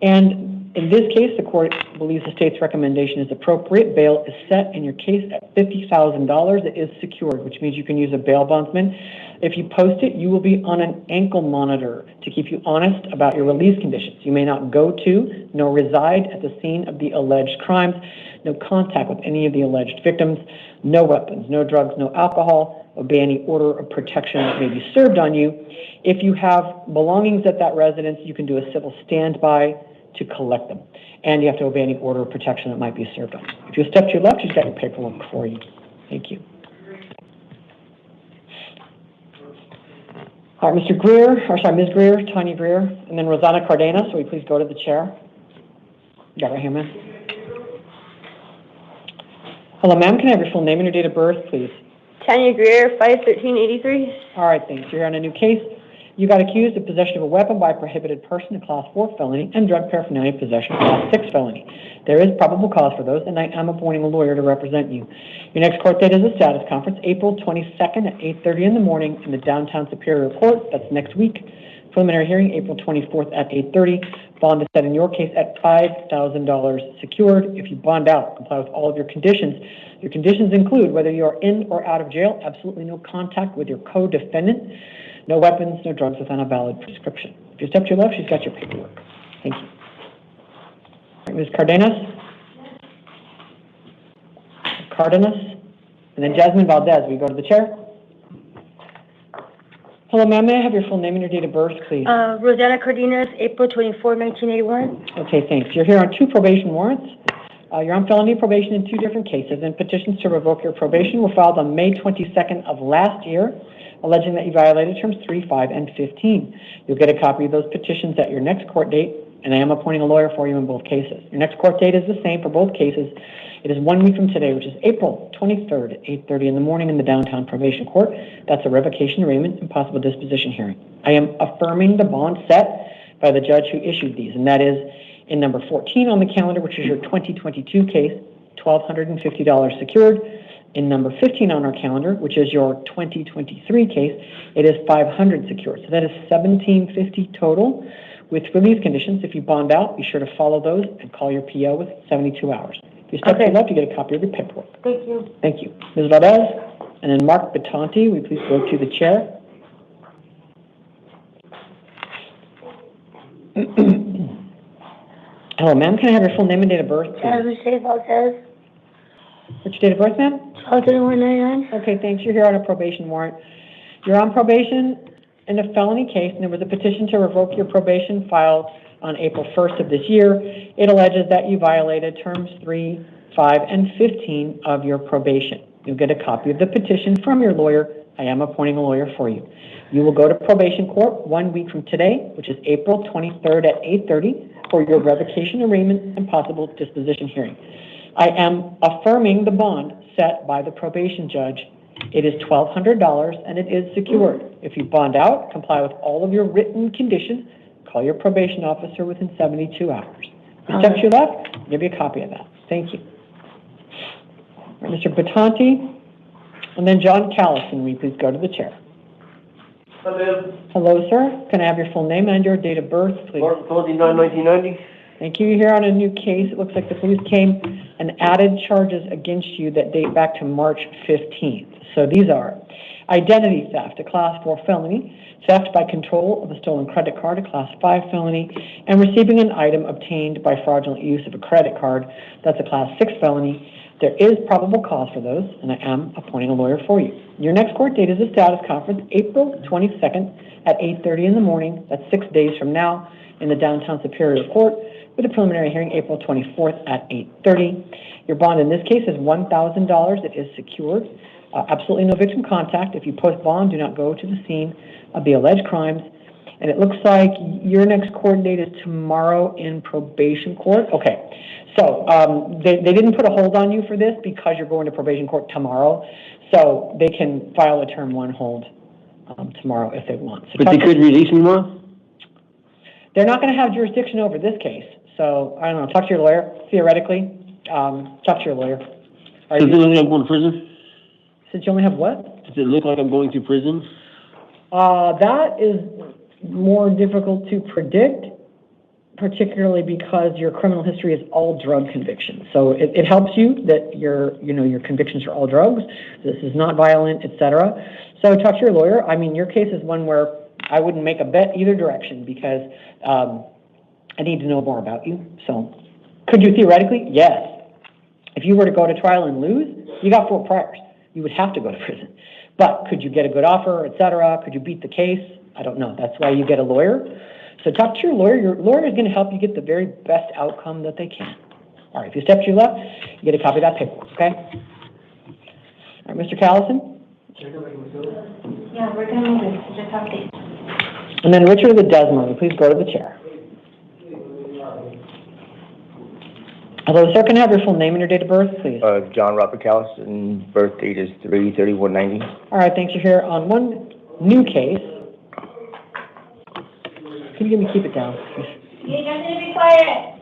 And in this case, the court believes the state's recommendation is appropriate. Bail is set in your case at $50,000. It is secured, which means you can use a bail bondsman. If you post it, you will be on an ankle monitor to keep you honest about your release conditions. You may not go to nor reside at the scene of the alleged crimes, no contact with any of the alleged victims, no weapons, no drugs, no alcohol, obey any order of protection that may be served on you. If you have belongings at that residence, you can do a civil standby to collect them. And you have to obey any order of protection that might be served on you. If you step to your left, you've got your paperwork for you. Thank you. All right, Mr. Greer, or sorry, Ms. Greer, Tanya Greer, and then Rosanna Cardenas, so will you please go to the chair? You got it right here, ma'am. Hello, ma'am, can I have your full name and your date of birth, please? Tanya Greer, 5/13/83. All right, thanks. You're here on a new case. You got accused of possession of a weapon by a prohibited person, a Class 4 felony, and drug paraphernalia possession, Class 6 felony. There is probable cause for those, and I am appointing a lawyer to represent you. Your next court date is a status conference, April 22nd at 8:30 in the morning in the downtown Superior Court. That's next week. Preliminary hearing, April 24th at 8:30. Bond is set in your case at $5,000 secured. If you bond out, comply with all of your conditions. Your conditions include whether you are in or out of jail, absolutely no contact with your co-defendant, no weapons, no drugs without a valid prescription. If you step to your left, she's got your paperwork. Thank you. All right, Ms. Cardenas? Cardenas? And then Jasmine Valdez, will you go to the chair? Hello, ma'am. May I have your full name and your date of birth, please? Rosanna Cardenas, April 24, 1981. Okay, thanks. You're here on 2 probation warrants. You're on felony probation in 2 different cases, and petitions to revoke your probation were filed on May 22nd of last year, alleging that you violated terms 3, 5, and 15. You'll get a copy of those petitions at your next court date, and I am appointing a lawyer for you in both cases. Your next court date is the same for both cases. It is 1 week from today, which is April 23rd at 8:30 in the morning in the downtown probation court. That's a revocation arraignment and possible disposition hearing. I am affirming the bond set by the judge who issued these, and that is in number 14 on the calendar, which is your 2022 case, $1,250 secured. In number 15 on our calendar, which is your 2023 case, it is $500 secured. So that is $1,750 total with release conditions. If you bond out, be sure to follow those and call your PO with 72 hours. If you step to the left, you get a copy of your paperwork. Thank you. Thank you. Ms. Valdez, and then Mark Batanti, will you please go to the chair? Hello, ma'am. Can I have your full name and date of birth, please? Lucia Valdez. What's your date of birth, ma'am? 12/31/99. Okay, thanks. You're here on a probation warrant. You're on probation in a felony case, and there was a petition to revoke your probation filed on April 1st of this year. It alleges that you violated terms 3, 5, and 15 of your probation. You'll get a copy of the petition from your lawyer. I am appointing a lawyer for you. You will go to probation court 1 week from today, which is April 23rd at 8:30, for your revocation arraignment and possible disposition hearing. I am affirming the bond set by the probation judge. It is $1,200 and it is secured. If you bond out, comply with all of your written conditions, call your probation officer within 72 hours. If you step to your left, I'll give you a copy of that. Thank you. All right, Mr. Batanti, and then John Callison, will you please go to the chair? Hello, sir. Can I have your full name and your date of birth, please? March 29, 1990. Thank you. You're here on a new case. It looks like the police came and added charges against you that date back to March 15th. So these are identity theft, a class 4 felony, theft by control of a stolen credit card, a class 5 felony, and receiving an item obtained by fraudulent use of a credit card, that's a class 6 felony. There is probable cause for those, and I am appointing a lawyer for you. Your next court date is a status conference, April 22nd at 8:30 in the morning. That's 6 days from now in the downtown Superior Court, with a preliminary hearing April 24th at 8:30. Your bond in this case is $1,000. It is secured. Absolutely no victim contact. If you post bond, do not go to the scene of the alleged crimes. And it looks like your next court date is tomorrow in probation court. Okay. So they didn't put a hold on you for this because you're going to probation court tomorrow. So they can file a term 1 hold tomorrow if they want. So but they could release me tomorrow? They're not going to have jurisdiction over this case. So, I don't know, talk to your lawyer, theoretically. Talk to your lawyer. Does it look like I'm going to prison? Since you only have what? Does it look like I'm going to prison? That is more difficult to predict, particularly because your criminal history is all drug convictions. So it helps you that your convictions are all drugs. This is not violent, etc. So talk to your lawyer. I mean, your case is one where I wouldn't make a bet either direction because I need to know more about you. So could you theoretically? Yes. If you were to go to trial and lose, you got 4 priors. You would have to go to prison. But could you get a good offer, etc.? Could you beat the case? I don't know. That's why you get a lawyer. So talk to your lawyer. Your lawyer is going to help you get the very best outcome that they can. All right, if you step to your left, you get a copy of that paperwork, okay? All right, Mr. Callison? Yeah, we're going to move it. Just update. And then Richard Ledesma, please go to the chair. Hello, sir. Can I have your full name and your date of birth, please? John Robert Callison, birth date is 3/31/90. All right, thanks. You're here on one new case. Can you keep it down? You guys need to be quiet.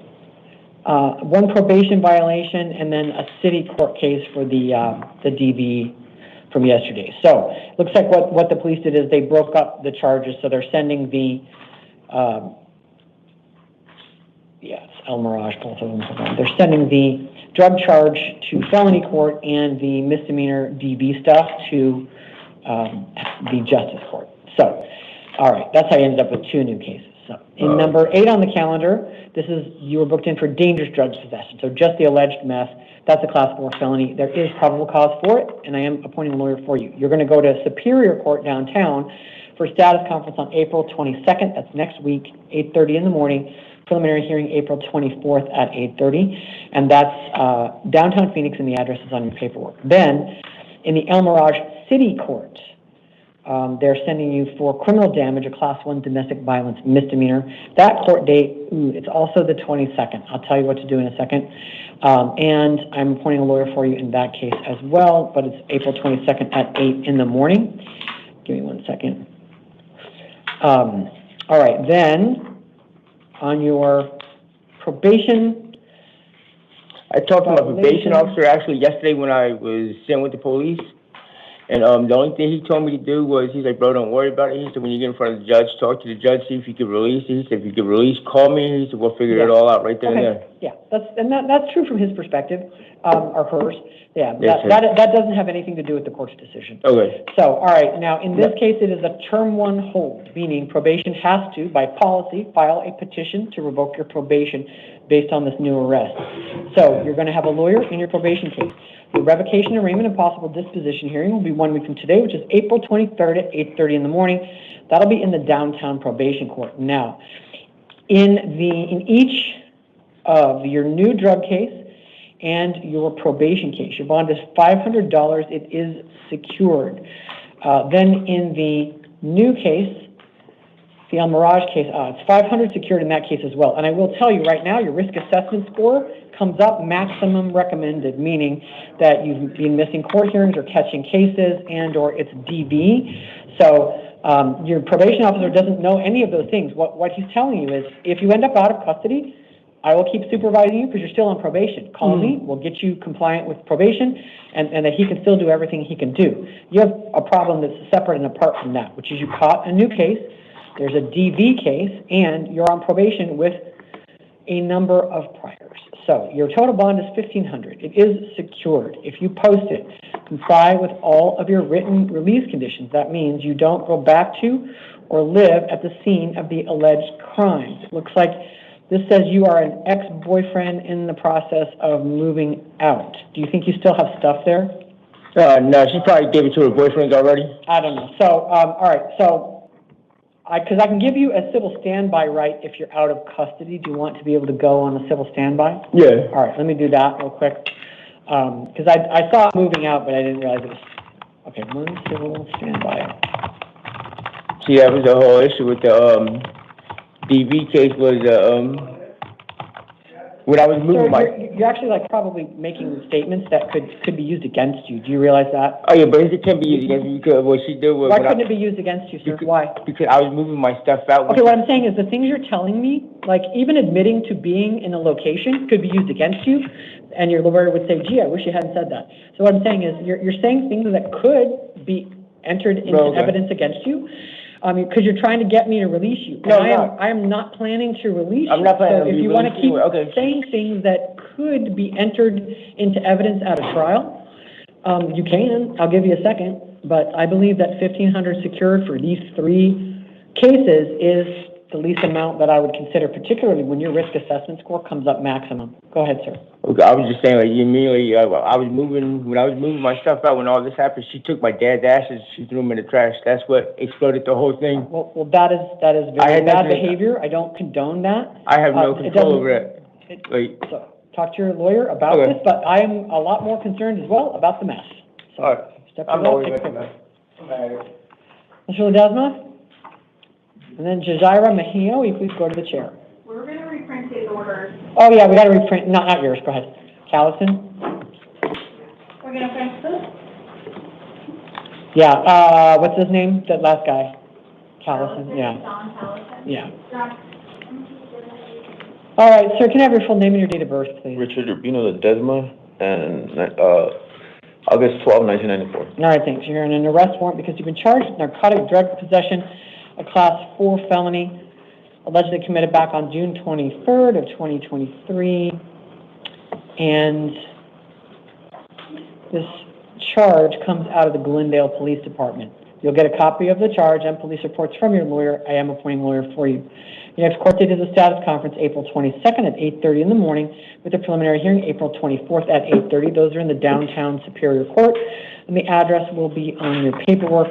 One probation violation and then a city court case for the DV from yesterday. So it looks like what the police did is they broke up the charges. So they're sending the El Mirage, both of them. They're sending the drug charge to felony court and the misdemeanor DB stuff to the justice court. So, all right, that's how you ended up with 2 new cases. So, in number 8 on the calendar, you were booked in for dangerous drugs possession. So just the alleged meth, that's a class 4 felony. There is probable cause for it, and I am appointing a lawyer for you. You're going to go to Superior Court downtown for status conference on April 22nd. That's next week, 8:30 in the morning. Preliminary hearing April 24th at 8:30, and that's downtown Phoenix, and the address is on your paperwork. Then, in the El Mirage City Court, They're sending you for criminal damage, a Class 1 domestic violence misdemeanor. That court date, it's also the 22nd. I'll tell you what to do in a second. And I'm appointing a lawyer for you in that case as well, but it's April 22nd at 8 in the morning. Give me 1 second. All right, then on your probation. I talked to my probation officer actually yesterday when I was sitting with the police. And the only thing he told me to do was, he's like, bro, don't worry about it. He said, when you get in front of the judge, talk to the judge, see if you can release it. He said, if you can release, call me. He said, we'll figure it all out right there and there. Yeah, that's true from his perspective, or hers. Yeah, that doesn't have anything to do with the court's decision. Okay. So, all right, now in this case, it is a term 1 hold, meaning probation has to, by policy, file a petition to revoke your probation based on this new arrest. So you're going to have a lawyer in your probation case. The revocation, arraignment, and possible disposition hearing will be 1 week from today, which is April 23rd at 8:30 in the morning. That'll be in the downtown probation court. Now, in each of your new drug case and your probation case, your bond is $500. It is secured. Then in the new case, the El Mirage case, it's $500 secured in that case as well. And I will tell you right now, your risk assessment score comes up maximum recommended, meaning that you've been missing court hearings or catching cases and or it's DV. So your probation officer doesn't know any of those things. What he's telling you is if you end up out of custody, I will keep supervising you because you're still on probation. Call me, we'll get you compliant with probation, and that he can still do everything he can do. You have a problem that's separate and apart from that, which is you caught a new case, there's a DV case, and you're on probation with a number of priors. So your total bond is $1,500. It is secured. If you post it, comply with all of your written release conditions. That means you don't go back to or live at the scene of the alleged crimes. It looks like this says you are an ex-boyfriend in the process of moving out. Do you think you still have stuff there? No, she probably gave it to her boyfriend already. I don't know. So, all right. So, because I can give you a civil standby right if you're out of custody. Do you want to be able to go on a civil standby? Yeah. All right. Let me do that real quick. Because I saw it moving out, but I didn't realize it was. Okay, one civil standby. See, that was the whole issue with the DV case was when I was moving you're actually like probably making statements that could be used against you. Do you realize that? Oh yeah, but it can be used against me because what she did was. Why couldn't it be used against you, sir? Why? Because I was moving my stuff out. Okay, what I'm saying is the things you're telling me, like even admitting to being in a location could be used against you, and your lawyer would say, gee, I wish you hadn't said that. So what I'm saying is you're saying things that could be entered into evidence against you. Because you're trying to get me to release you. No, I am not planning to release you. I'm not planning so if you want to keep saying things that could be entered into evidence at a trial, you can. I'll give you a second. But I believe that $1,500 secured for these 3 cases is the least amount that I would consider, particularly when your risk assessment score comes up maximum. Go ahead, sir. Okay, I was just saying, like, immediately, when I was moving my stuff out, when all this happened, she took my dad's ashes, she threw them in the trash. That's what exploded the whole thing. Well, that is very bad behavior. I don't condone that. I have no control over it. So talk to your lawyer about this, but I am a lot more concerned as well about the mess. So, all right. I'm always making that. Mr. Ledesma? And then Jazaira Mejia, will you please go to the chair? We're going to reprint his orders. Oh, yeah, we got to reprint. Not yours. Go ahead. Callison? We're going to print this? Yeah. What's his name? That last guy? Callison? Yeah. Don Callison. Yeah. All right, sir, can I have your full name and your date of birth, please? Richard Urbino Ledesma, and August 12, 1994. All right, thanks. You're in an arrest warrant because you've been charged with narcotic drug possession, a Class 4 felony, allegedly committed back on June 23rd of 2023. And this charge comes out of the Glendale Police Department. You'll get a copy of the charge and police reports from your lawyer. I am appointing a lawyer for you. Your next court date is a status conference, April 22nd at 8:30 in the morning, with a preliminary hearing April 24th at 8:30. Those are in the downtown Superior Court, and the address will be on your paperwork.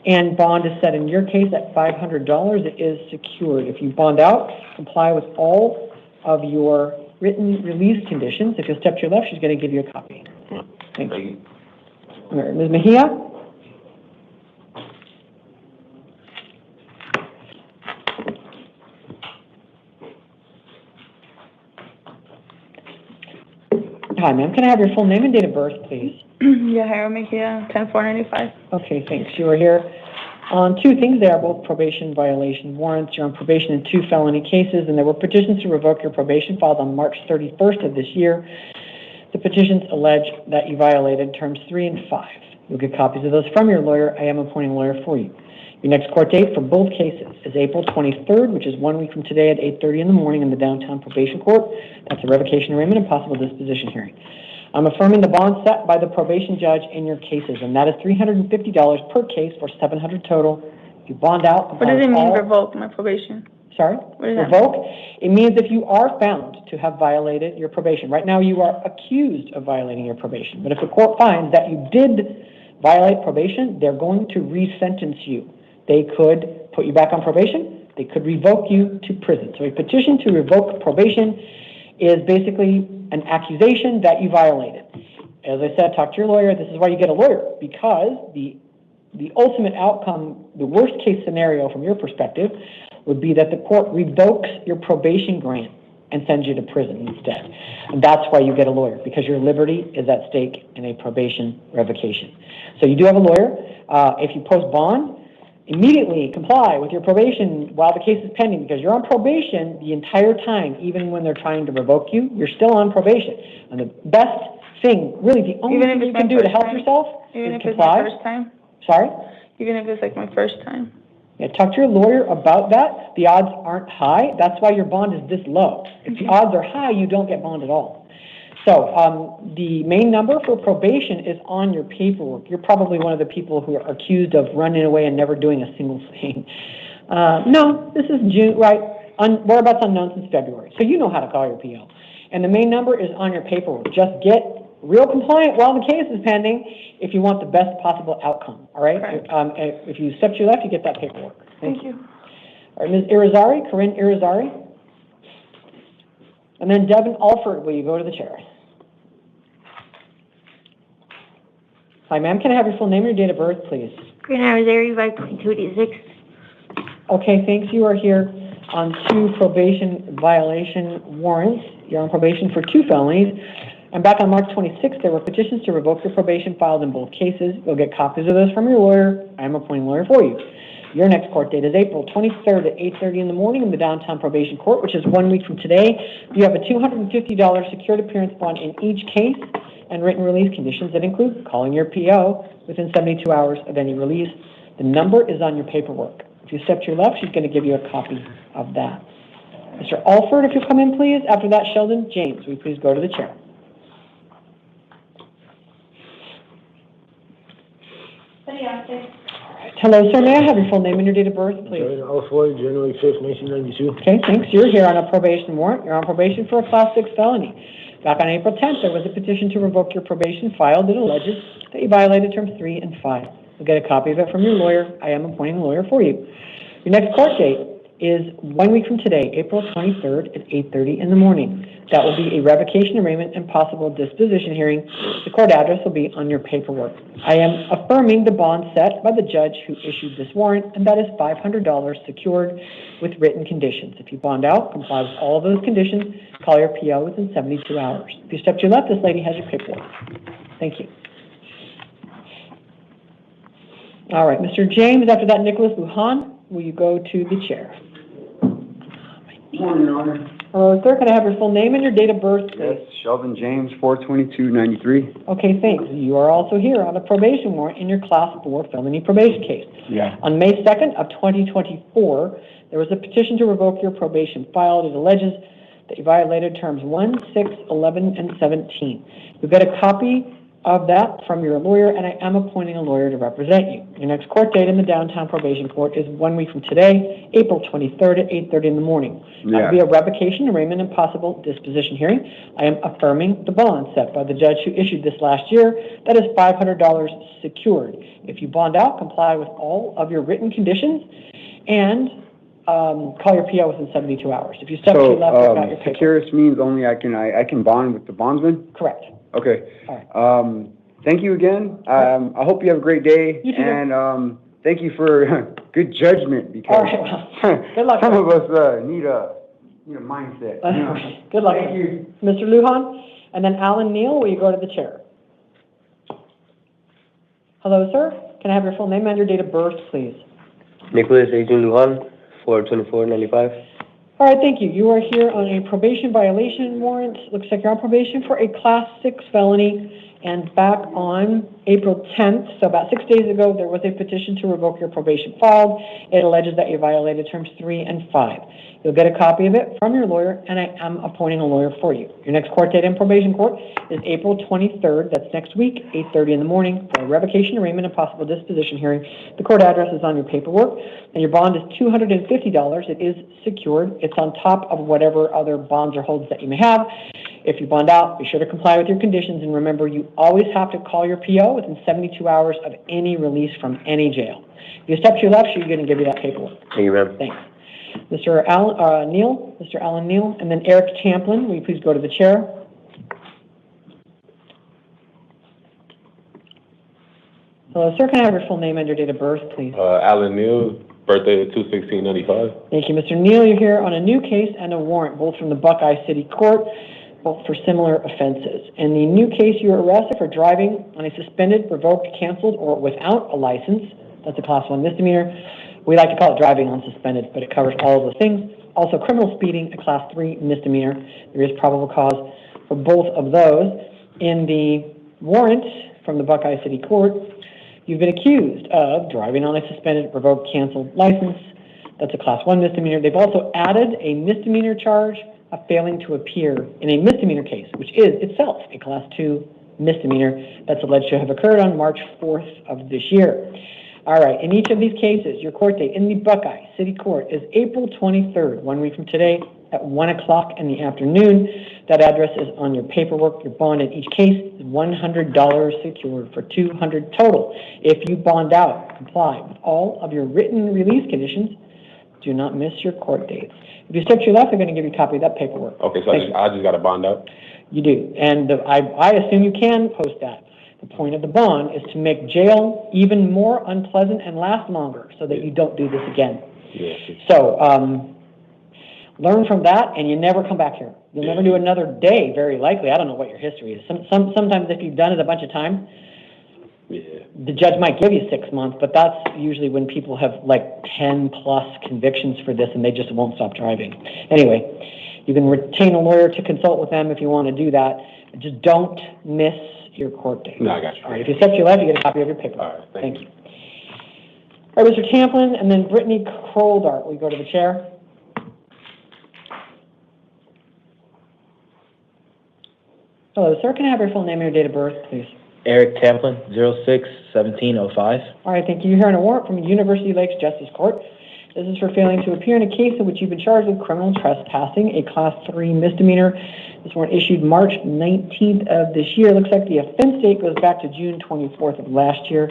And bond is set in your case at $500. It is secured. If you bond out, comply with all of your written release conditions. If you'll step to your left, she's going to give you a copy. Thank you. Ms. Mejia? Hi, ma'am. Can I have your full name and date of birth, please? Yayo Mejia, 10495. Okay, thanks. You are here on two things. They are both probation violation warrants. You're on probation in 2 felony cases, and there were petitions to revoke your probation filed on March 31st of this year. The petitions allege that you violated terms 3 and 5. You'll get copies of those from your lawyer. I am appointing a lawyer for you. Your next court date for both cases is April 23rd, which is 1 week from today at 8:30 in the morning in the downtown probation court. That's a revocation arraignment and possible disposition hearing. I'm affirming the bond set by the probation judge in your cases, and that is $350 per case for $700 total. If you bond out... What does it mean, revoke my probation? Sorry? What does that Revoke? It means if you are found to have violated your probation. Right now, you are accused of violating your probation. But if the court finds that you did violate probation, they're going to resentence you. They could put you back on probation. They could revoke you to prison. So a petition to revoke probation is basically an accusation that you violated. As I said, talk to your lawyer. This is why you get a lawyer, because the ultimate outcome, the worst case scenario from your perspective, would be that the court revokes your probation grant and sends you to prison instead. And that's why you get a lawyer, because your liberty is at stake in a probation revocation. So you do have a lawyer. If you post bond, immediately comply with your probation while the case is pending, because you're on probation the entire time. Even when they're trying to revoke you, you're still on probation. And the best thing, really the only thing you can do to help yourself Even is if it's comply. my first time? Sorry? Even if it's like my first time? Yeah, talk to your lawyer about that. The odds aren't high. That's why your bond is this low. If the odds are high, you don't get bond at all. So the main number for probation is on your paperwork. You're probably one of the people who are accused of running away and never doing a single thing. No, this is June, right? Whereabouts unknown since February. So you know how to call your PO. And the main number is on your paperwork. Just get real compliant while the case is pending if you want the best possible outcome, all right? If you step to your left, you get that paperwork. Thank you. All right, Ms. Irizarry, Corinne Irizarry. And then Devin Alford, will you go to the chair? Hi, ma'am. Can I have your full name and your date of birth, please? Corinne Irizarry, 52286. Okay, thanks. You are here on 2 probation violation warrants. You're on probation for 2 felonies. And back on March 26th, there were petitions to revoke your probation filed in both cases. You'll get copies of those from your lawyer. I am appointing a lawyer for you. Your next court date is April 23rd at 8:30 in the morning in the downtown probation court, which is 1 week from today. You have a $250 secured appearance bond in each case and written release conditions that include calling your PO within 72 hours of any release. The number is on your paperwork. If you step to your left, she's going to give you a copy of that. Mr. Alford, if you'll come in, please. After that, Sheldon James, will you please go to the chair? Hello, sir. May I have your full name and your date of birth, please? Alford, January 5th, 1992. Okay, thanks. You're here on a probation warrant. You're on probation for a Class 6 felony. Back on April 10th, there was a petition to revoke your probation filed that alleges that you violated terms 3 and 5. You'll get a copy of it from your lawyer. I am appointing a lawyer for you. Your next court date is 1 week from today, April 23rd at 8:30 in the morning. That will be a revocation arraignment and possible disposition hearing. The court address will be on your paperwork. I am affirming the bond set by the judge who issued this warrant, and that is $500 secured with written conditions. If you bond out, comply with all of those conditions, call your PO within 72 hours. If you step to your left, this lady has your paperwork. Thank you. All right, Mr. James, after that, Nicholas Lujan, will you go to the chair? Morning, Your Honor. Hello, sir. Can I have your full name and your date of birth, please? Yes, Sheldon James, 42293. Okay, thanks. You are also here on a probation warrant in your Class 4 felony probation case. Yeah. On May 2nd of 2024, there was a petition to revoke your probation filed. It alleges that you violated terms 1, 6, 11, and 17. You'll get a copy of that from your lawyer, and I am appointing a lawyer to represent you. Your next court date in the downtown probation court is 1 week from today, April 23rd at 8:30 in the morning. That will be a revocation, arraignment, and possible disposition hearing. I am affirming the bond set by the judge who issued this last year. That is $500 secured. If you bond out, comply with all of your written conditions, and call your PO within 72 hours. If you step to your left, you've got your paper. Securus means only I can bond with the bondsman? Correct. Okay. All right. Thank you again. I hope you have a great day. You too. And thank you for good judgment, because All right, well, good luck. some of us need a mindset. Good luck. Thank you. Mr. Lujan, And then Alan Neal, will you go to the chair? Hello, sir. Can I have your full name and your date of birth, please? Nicholas 18 Lujan, 42495. All right, thank you. You are here on a probation violation warrant. Looks like you're on probation for a Class 6 felony. And back on April 10th, so about 6 days ago, there was a petition to revoke your probation filed. It alleges that you violated terms 3 and 5. You'll get a copy of it from your lawyer, and I am appointing a lawyer for you. Your next court date in probation court is April 23rd. That's next week, 8:30 in the morning, for a revocation, arraignment, and possible disposition hearing. The court address is on your paperwork, and your bond is $250. It is secured. It's on top of whatever other bonds or holds that you may have. If you bond out, be sure to comply with your conditions, and remember, you always have to call your PO within 72 hours of any release from any jail. If you step to your left, she's going to give you that paperwork. Thank you, ma'am. Thanks. Mr. Alan Neal, and then Eric Tamplin, will you please go to the chair? Hello, sir, can I have your full name and your date of birth, please? Alan Neal, birthday 2/16/95. Thank you, Mr. Neal. You're here on a new case and a warrant, both from the Buckeye City Court, both for similar offenses. In the new case, you were arrested for driving on a suspended, revoked, canceled, or without a license. That's a Class 1 misdemeanor. We like to call it driving on suspended, but it covers all of those things. Also, criminal speeding, a Class 3 misdemeanor. There is probable cause for both of those. In the warrant from the Buckeye City Court, you've been accused of driving on a suspended, revoked, canceled license. That's a Class 1 misdemeanor. They've also added a misdemeanor charge of failing to appear in a misdemeanor case, which is itself a Class 2 misdemeanor that's alleged to have occurred on March 4th of this year. All right, in each of these cases, your court date in the Buckeye City Court is April 23rd, 1 week from today, at 1 o'clock in the afternoon. That address is on your paperwork. Your bond in each case is $100 secured for $200 total. If you bond out, comply with all of your written release conditions, do not miss your court dates. If you step to your left, I'm going to give you a copy of that paperwork. Okay, so I just got to bond out? You do, and I assume you can post that. The point of the bond is to make jail even more unpleasant and last longer so that you don't do this again. Yeah. So learn from that, and you never come back here. You'll never do another day, very likely. I don't know what your history is. Sometimes if you've done it a bunch of times, the judge might give you 6 months, but that's usually when people have like 10 plus convictions for this and they just won't stop driving. Anyway, you can retain a lawyer to consult with them if you want to do that. Just don't miss your court date. No, I got you. All right, if you step to your left, you get a copy of your paper. All right, thank you. All right, Mr. Tamplin, and then Brittany Kroldart. We go to the chair. Hello, sir. Can I have your full name and your date of birth, please? Eric Tamplin, 06-1705. All right, thank you. You're here on a warrant from University Lakes Justice Court. This is for failing to appear in a case in which you've been charged with criminal trespassing, a Class 3 misdemeanor. This warrant issued March 19th of this year. Looks like the offense date goes back to June 24th of last year.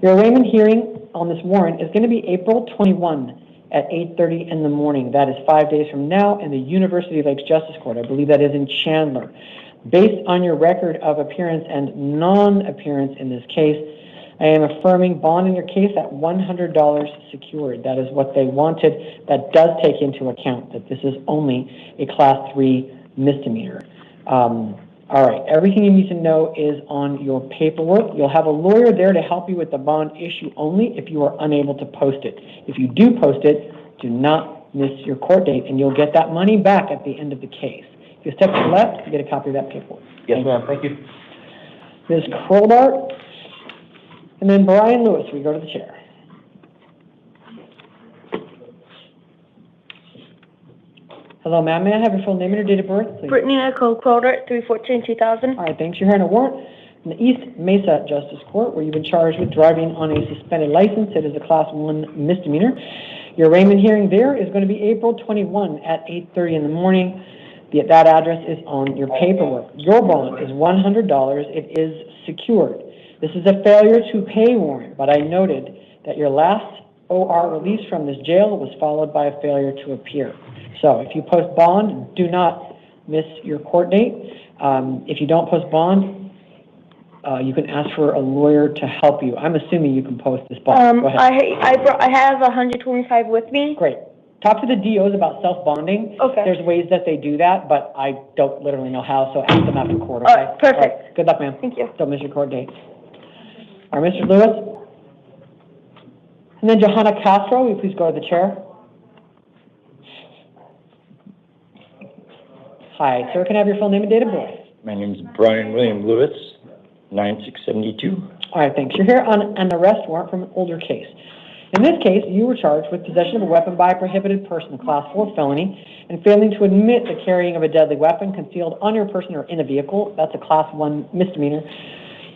Your arraignment hearing on this warrant is going to be April 21 at 8:30 in the morning. That is 5 days from now in the University Lakes Justice Court. I believe that is in Chandler. Based on your record of appearance and non-appearance in this case, I am affirming bond in your case at $100 secured. That is what they wanted. That does take into account that this is only a Class 3 misdemeanor. All right, everything you need to know is on your paperwork. You'll have a lawyer there to help you with the bond issue only if you are unable to post it. If you do post it, do not miss your court date, and you'll get that money back at the end of the case. If you step to the left, you get a copy of that paperwork. Yes, ma'am. Thank you. Ms. Kroldart, and then Brian Lewis. We go to the chair. Hello, ma'am. May I have your full name and your date of birth, please? Brittany Nicole Kroldart, 3/14/2000. All right, thanks. You're here on a warrant in the East Mesa Justice Court, where you've been charged with driving on a suspended license. It is a Class 1 misdemeanor. Your arraignment hearing there is going to be April 21 at 8:30 in the morning. That address is on your paperwork. Your bond is $100. It is secured. This is a failure to pay warrant, but I noted that your last OR release from this jail was followed by a failure to appear. So if you post bond, do not miss your court date. If you don't post bond, you can ask for a lawyer to help you. I'm assuming you can post this bond. Go ahead. I have 125 with me. Great. talk to the DOs about self-bonding. Okay. There's ways that they do that, but I don't literally know how, so ask them after court, All okay? right, perfect. All right, good luck, ma'am. Thank you. Don't miss your court date. All right, Mr. Lewis. And then Johanna Castro, will you please go to the chair? Hi, sir, can I have your full name and date of birth? My name is Brian William Lewis, 9672. All right, thanks. You're here on an arrest warrant from an older case. In this case, you were charged with possession of a weapon by a prohibited person, a Class 4 felony, and failing to admit the carrying of a deadly weapon concealed on your person or in a vehicle. That's a Class 1 misdemeanor.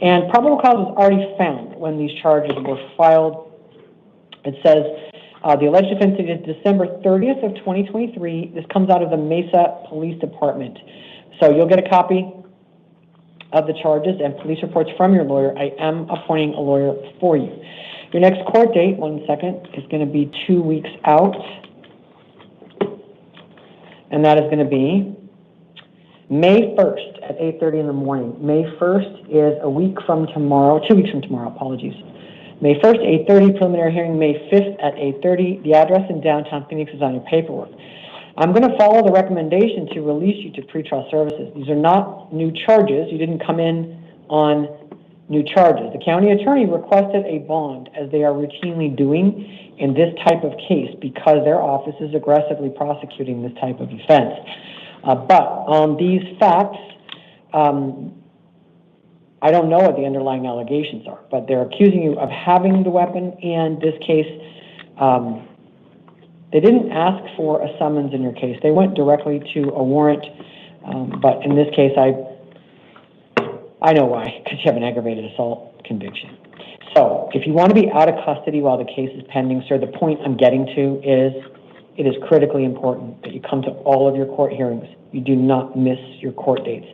And probable cause was already found when these charges were filed. It says the alleged offense is December 30th of 2023. This comes out of the Mesa Police Department. So you'll get a copy of the charges and police reports from your lawyer. I am appointing a lawyer for you. Your next court date, 1 second, is going to be 2 weeks out. And that is going to be May 1st at 8:30 in the morning. May 1st is a week from tomorrow, 2 weeks from tomorrow, apologies. May 1st, 8:30, preliminary hearing, May 5th at 8:30. The address in downtown Phoenix is on your paperwork. I'm going to follow the recommendation to release you to pretrial services. These are not new charges. You didn't come in on new charges. The county attorney requested a bond, as they are routinely doing in this type of case, because their office is aggressively prosecuting this type of offense. But on these facts, I don't know what the underlying allegations are, but they're accusing you of having the weapon, and this case, they didn't ask for a summons in your case. They went directly to a warrant, but in this case, I know why, because you have an aggravated assault conviction. So if you want to be out of custody while the case is pending, sir, the point I'm getting to is it is critically important that you come to all of your court hearings. You do not miss your court dates.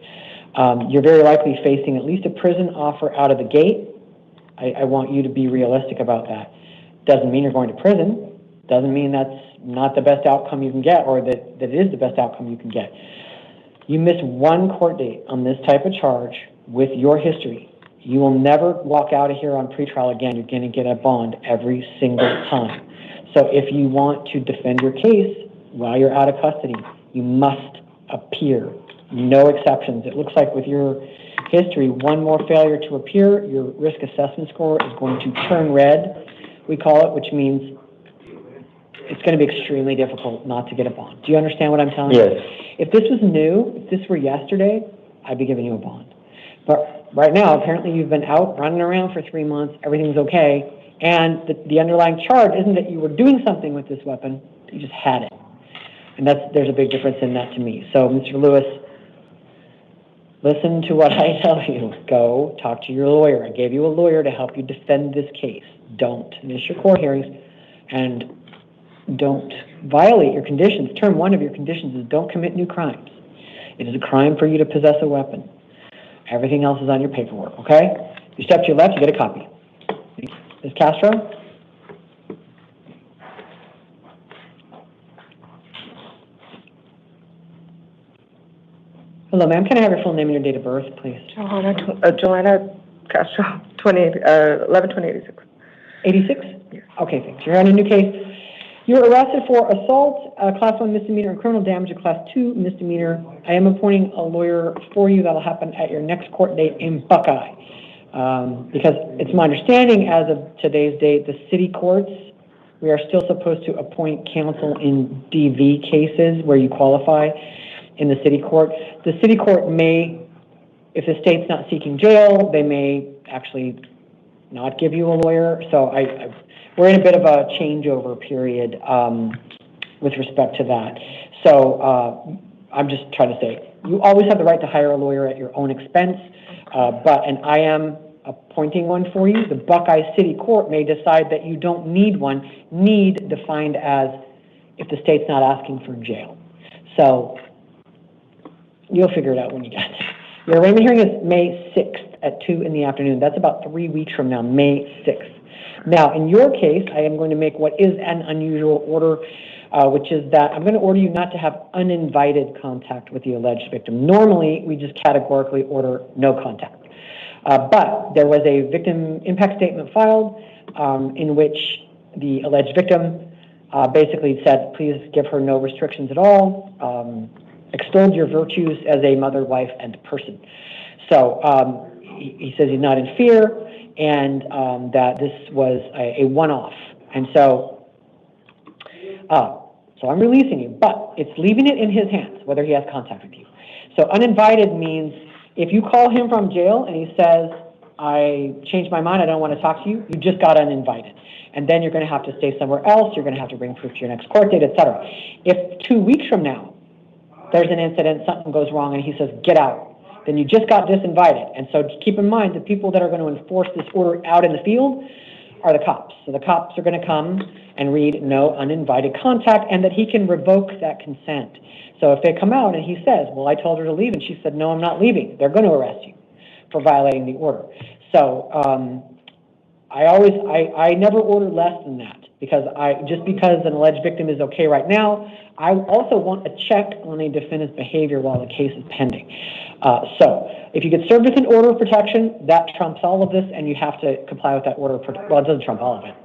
You're very likely facing at least a prison offer out of the gate. I want you to be realistic about that. Doesn't mean you're going to prison. Doesn't mean that's not the best outcome you can get, or that it is the best outcome you can get. You miss one court date on this type of charge with your history, you will never walk out of here on pretrial again. You're going to get a bond every single time. So if you want to defend your case while you're out of custody, you must appear. No exceptions. It looks like with your history, one more failure to appear, your risk assessment score is going to turn red, we call it, which means it's going to be extremely difficult not to get a bond. Do you understand what I'm telling you? Yes. If this was new, if this were yesterday, I'd be giving you a bond. But right now, apparently you've been out running around for 3 months, everything's okay, and the underlying charge isn't that you were doing something with this weapon, you just had it. And there's a big difference in that to me. So, Mr. Lewis, listen to what I tell you. Go talk to your lawyer. I gave you a lawyer to help you defend this case. Don't miss your court hearings, and don't violate your conditions. Term 1 of your conditions is don't commit new crimes. It is a crime for you to possess a weapon. Everything else is on your paperwork, okay? You step to your left, you get a copy. Ms. Castro? Hello, ma'am. Can I have your full name and your date of birth, please? Joanna Castro, 11/20/86. 86? Yes. Okay, thanks. You're on a new case. You're arrested for assault, Class 1 misdemeanor, and criminal damage, a Class 2 misdemeanor. I am appointing a lawyer for you. That'll happen at your next court date in Buckeye. Because it's my understanding, as of today's date, the city courts, we are still supposed to appoint counsel in DV cases where you qualify in the city court. The city court may, if the state's not seeking jail, they may actually not give you a lawyer. So we're in a bit of a changeover period with respect to that. So I'm just trying to say, you always have the right to hire a lawyer at your own expense, and I am appointing one for you. The Buckeye City Court may decide that you don't need one, need defined as if the state's not asking for jail. So you'll figure it out when you get there. Your arraignment hearing is May 6th at 2 in the afternoon. That's about 3 weeks from now, May 6th. Now, in your case, I am going to make what is an unusual order, which is that I'm going to order you not to have uninvited contact with the alleged victim. Normally, we just categorically order no contact. But there was a victim impact statement filed in which the alleged victim basically said, please give her no restrictions at all, extolled your virtues as a mother, wife, and person. So he says he's not in fear, and that this was a one-off. And so I'm releasing you, but it's leaving it in his hands, whether he has contact with you. So uninvited means if you call him from jail and he says, I changed my mind, I don't want to talk to you, you just got uninvited. And then you're going to have to stay somewhere else, you're going to have to bring proof to your next court date, etc. If 2 weeks from now, there's an incident, something goes wrong, and he says, get out, then you just got disinvited. And so keep in mind, the people that are going to enforce this order out in the field are the cops. So the cops are going to come and read no uninvited contact, and that he can revoke that consent. So if they come out and he says, well, I told her to leave, and she said, no, I'm not leaving, they're going to arrest you for violating the order. So I never order less than that, because just because an alleged victim is okay right now, I also want a check on a defendant's behavior while the case is pending. So if you get served with an order of protection, that trumps all of this, and you have to comply with that order of protection. Well, it doesn't trump all of it.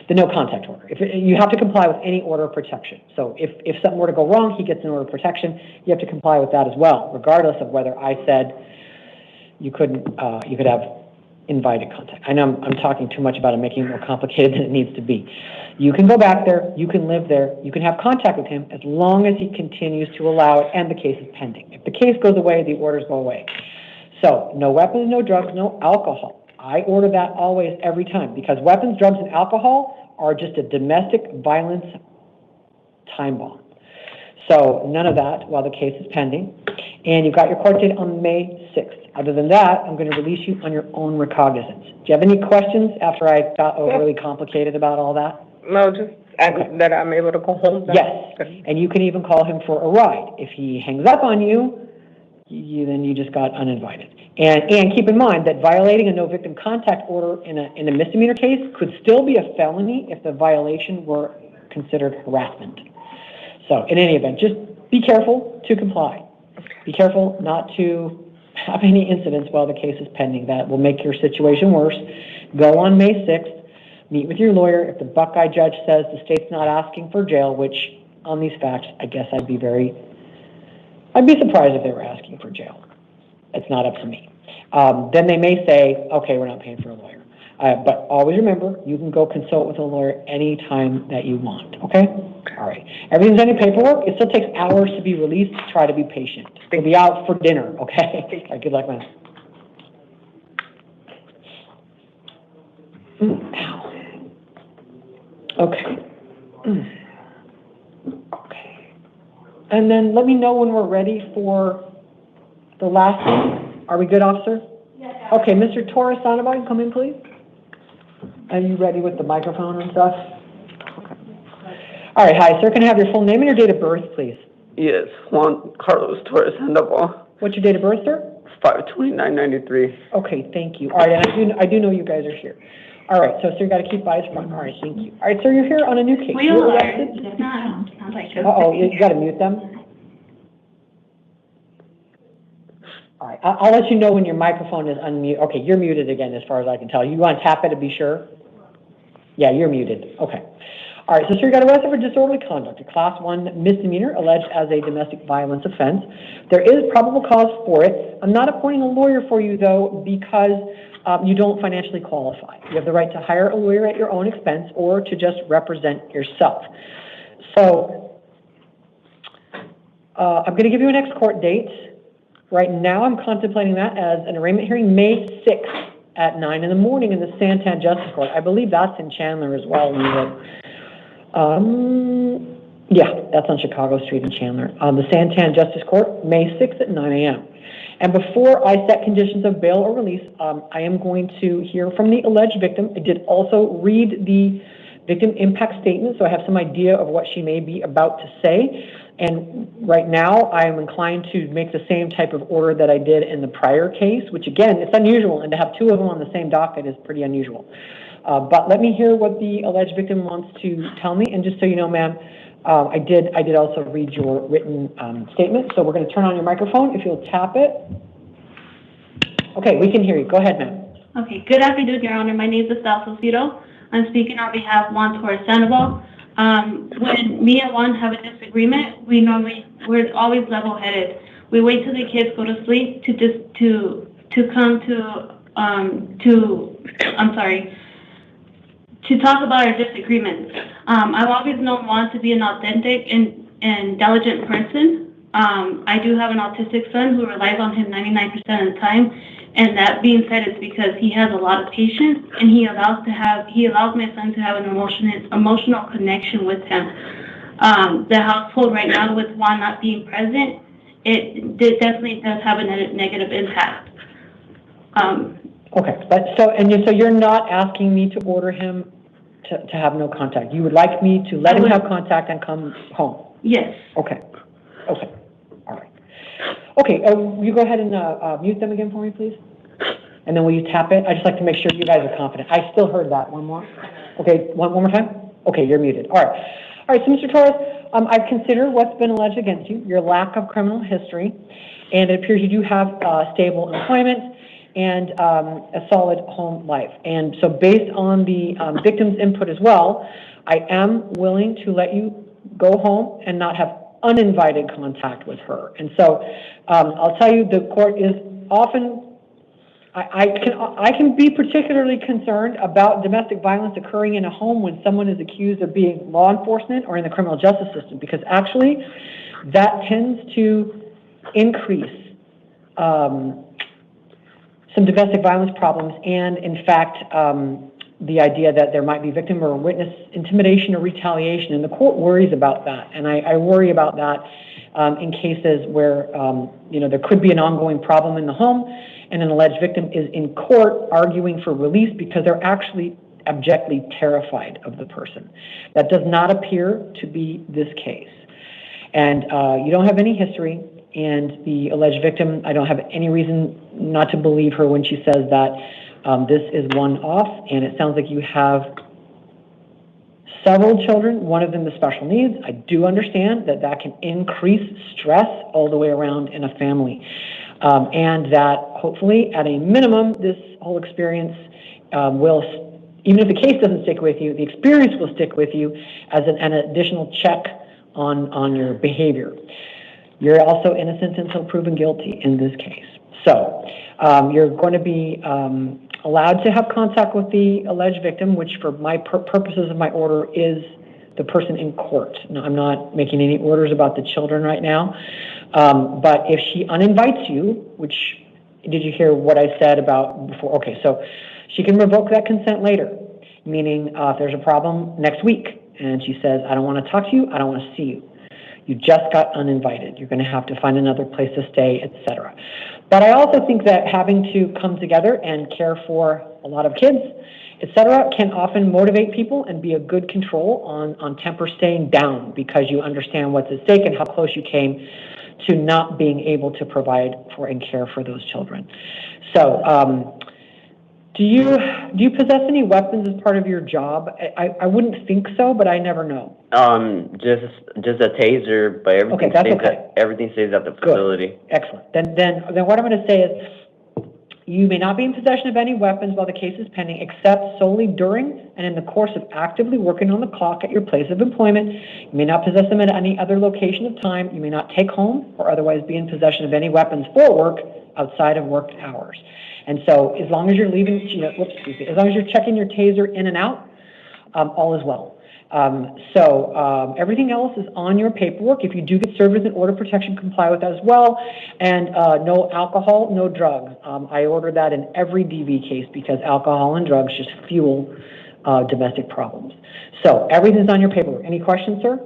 The no contact order. You have to comply with any order of protection. So if something were to go wrong, he gets an order of protection, you have to comply with that as well, regardless of whether I said you could have invited contact. I know I'm talking too much about it, making it more complicated than it needs to be. You can go back there, you can live there, you can have contact with him as long as he continues to allow it and the case is pending. If the case goes away, the orders go away. So no weapons, no drugs, no alcohol. I order that always, every time, because weapons, drugs, and alcohol are just a domestic violence time bomb. So none of that while the case is pending. And you've got your court date on May 6th. Other than that, I'm going to release you on your own recognizance. Do you have any questions after I got overly complicated about all that? No, just that I'm able to go home. Yes, and you can even call him for a ride. If he hangs up on you, then you just got uninvited. And keep in mind that violating a no victim contact order in a misdemeanor case could still be a felony if the violation were considered harassment. So in any event, just be careful to comply. Be careful not to have any incidents while the case is pending. That will make your situation worse. Go on May 6th, meet with your lawyer. If the Buckeye judge says the state's not asking for jail, which on these facts, I guess I'd be surprised if they were asking for jail. It's not up to me. Then they may say, okay, we're not paying for a lawyer. But always remember, you can go consult with a lawyer anytime that you want, okay? All right. Everything's on your paperwork. It still takes hours to be released. Try to be patient. We'll be out for dinner, okay? All right, good luck, man. Ow. Okay. Okay. And then let me know when we're ready for the last one. Are we good, officer? Yes. Okay, Mr. Torres Sandoval, come in, please. Are you ready with the microphone and stuff? Okay. All right, hi, sir. Can I have your full name and your date of birth, please? Yes, Juan Carlos Torres Sandoval. What's your date of birth, sir? 5/29/93. Okay, thank you. All right, and I do know you guys are here. All right, so sir, you got to keep eyes front. All right, thank you. All right, sir, you're here on a new case. We You're are. arrested? If not, sounds like Uh-oh, you got to mute them. All right, I'll let you know when your microphone is unmuted. Okay, you're muted again as far as I can tell. You want to tap it to be sure? Yeah, you're muted. Okay. All right, so sir, you got arrested for disorderly conduct, a class 1 misdemeanor alleged as a domestic violence offense. There is probable cause for it. I'm not appointing a lawyer for you, though, because you don't financially qualify. You have the right to hire a lawyer at your own expense or to just represent yourself. So I'm going to give you an next court date. Right now, I'm contemplating that as an arraignment hearing May 6th at 9 in the morning in the Santan Justice Court. I believe that's in Chandler as well. Yeah, that's on Chicago Street in Chandler. The Santan Justice Court, May 6th at 9 a.m. And before I set conditions of bail or release, I am going to hear from the alleged victim. I did also read the victim impact statement, so I have some idea of what she may be about to say. And right now, I am inclined to make the same type of order that I did in the prior case, which again, it's unusual, and to have two of them on the same docket is pretty unusual. But let me hear what the alleged victim wants to tell me. And just so you know, ma'am, I did also read your written statement. So we're going to turn on your microphone. If you'll tap it. Okay, we can hear you. Go ahead, ma'am. Okay, good afternoon, Your Honor. My name is Estelle Sosito. I'm speaking on behalf of Juan Torres Sandoval. When me and Juan have a disagreement, we're always level-headed. We wait till the kids go to sleep to talk about our disagreements. I've always known Juan to be an authentic and diligent person. I do have an autistic son who relies on him 99% of the time, and that being said, it's because he has a lot of patience, and he allows my son to have an emotional connection with him. The household right now with Juan not being present, it definitely does have a negative impact. Okay, so you're not asking me to order him to have no contact. You would like me to let him have contact and come home? Yes. Okay. All right. Okay, you go ahead and mute them again for me, please? And then will you tap it? I'd just like to make sure you guys are confident. I still heard that. One more? Okay, one more time? Okay, you're muted. All right, so Mr. Torres, I've considered what's been alleged against you, your lack of criminal history, and it appears you do have stable employment and a solid home life. And so based on the victim's input as well, I am willing to let you go home and not have uninvited contact with her. And so I'll tell you, the court is often, I can be particularly concerned about domestic violence occurring in a home when someone is accused of being law enforcement or in the criminal justice system, because actually that tends to increase some domestic violence problems, and in fact, the idea that there might be victim or witness intimidation or retaliation, and the court worries about that. And I worry about that in cases where there could be an ongoing problem in the home, and an alleged victim is in court arguing for release because they're actually abjectly terrified of the person. That does not appear to be this case. And you don't have any history. And the alleged victim, I don't have any reason not to believe her when she says that this is one-off, and it sounds like you have several children, one of them with special needs. I do understand that that can increase stress all the way around in a family, and that hopefully, at a minimum, this whole experience will, even if the case doesn't stick with you, the experience will stick with you as an additional check on your behavior. You're also innocent until proven guilty in this case. So you're going to be allowed to have contact with the alleged victim, which for my purposes of my order is the person in court. Now, I'm not making any orders about the children right now, but if she uninvites you, which, did you hear what I said about before? Okay, so she can revoke that consent later, meaning if there's a problem next week and she says, I don't want to talk to you, I don't want to see you. You just got uninvited. You're going to have to find another place to stay, etc. But I also think that having to come together and care for a lot of kids, etc., can often motivate people and be a good control on temper staying down, because you understand what's at stake and how close you came to not being able to provide for and care for those children. So do you possess any weapons as part of your job? I wouldn't think so, but I never know. Just a taser, but everything everything stays at the facility. Good. Excellent. Then what I'm going to say is, you may not be in possession of any weapons while the case is pending, except solely during and in the course of actively working on the clock at your place of employment. You may not possess them at any other location of time. You may not take home or otherwise be in possession of any weapons for work outside of work hours. And so, as long as you're leaving, as long as you're checking your taser in and out, all is well. Everything else is on your paperwork. If you do get served with an order of protection, comply with that as well. And no alcohol, no drugs. I order that in every DV case because alcohol and drugs just fuel domestic problems. So everything's on your paperwork. Any questions, sir?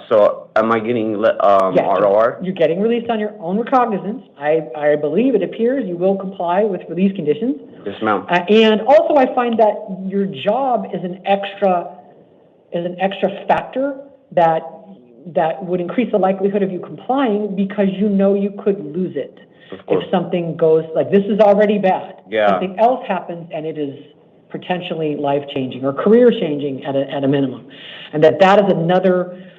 So am I getting ROR? You're getting released on your own recognizance. I believe, it appears, you will comply with release conditions. Yes, ma'am. And also, I find that your job is an extra factor that would increase the likelihood of you complying, because you know you could lose it if something goes, like, this is already bad. Yeah. Something else happens and it is potentially life-changing or career-changing at a minimum. And that is another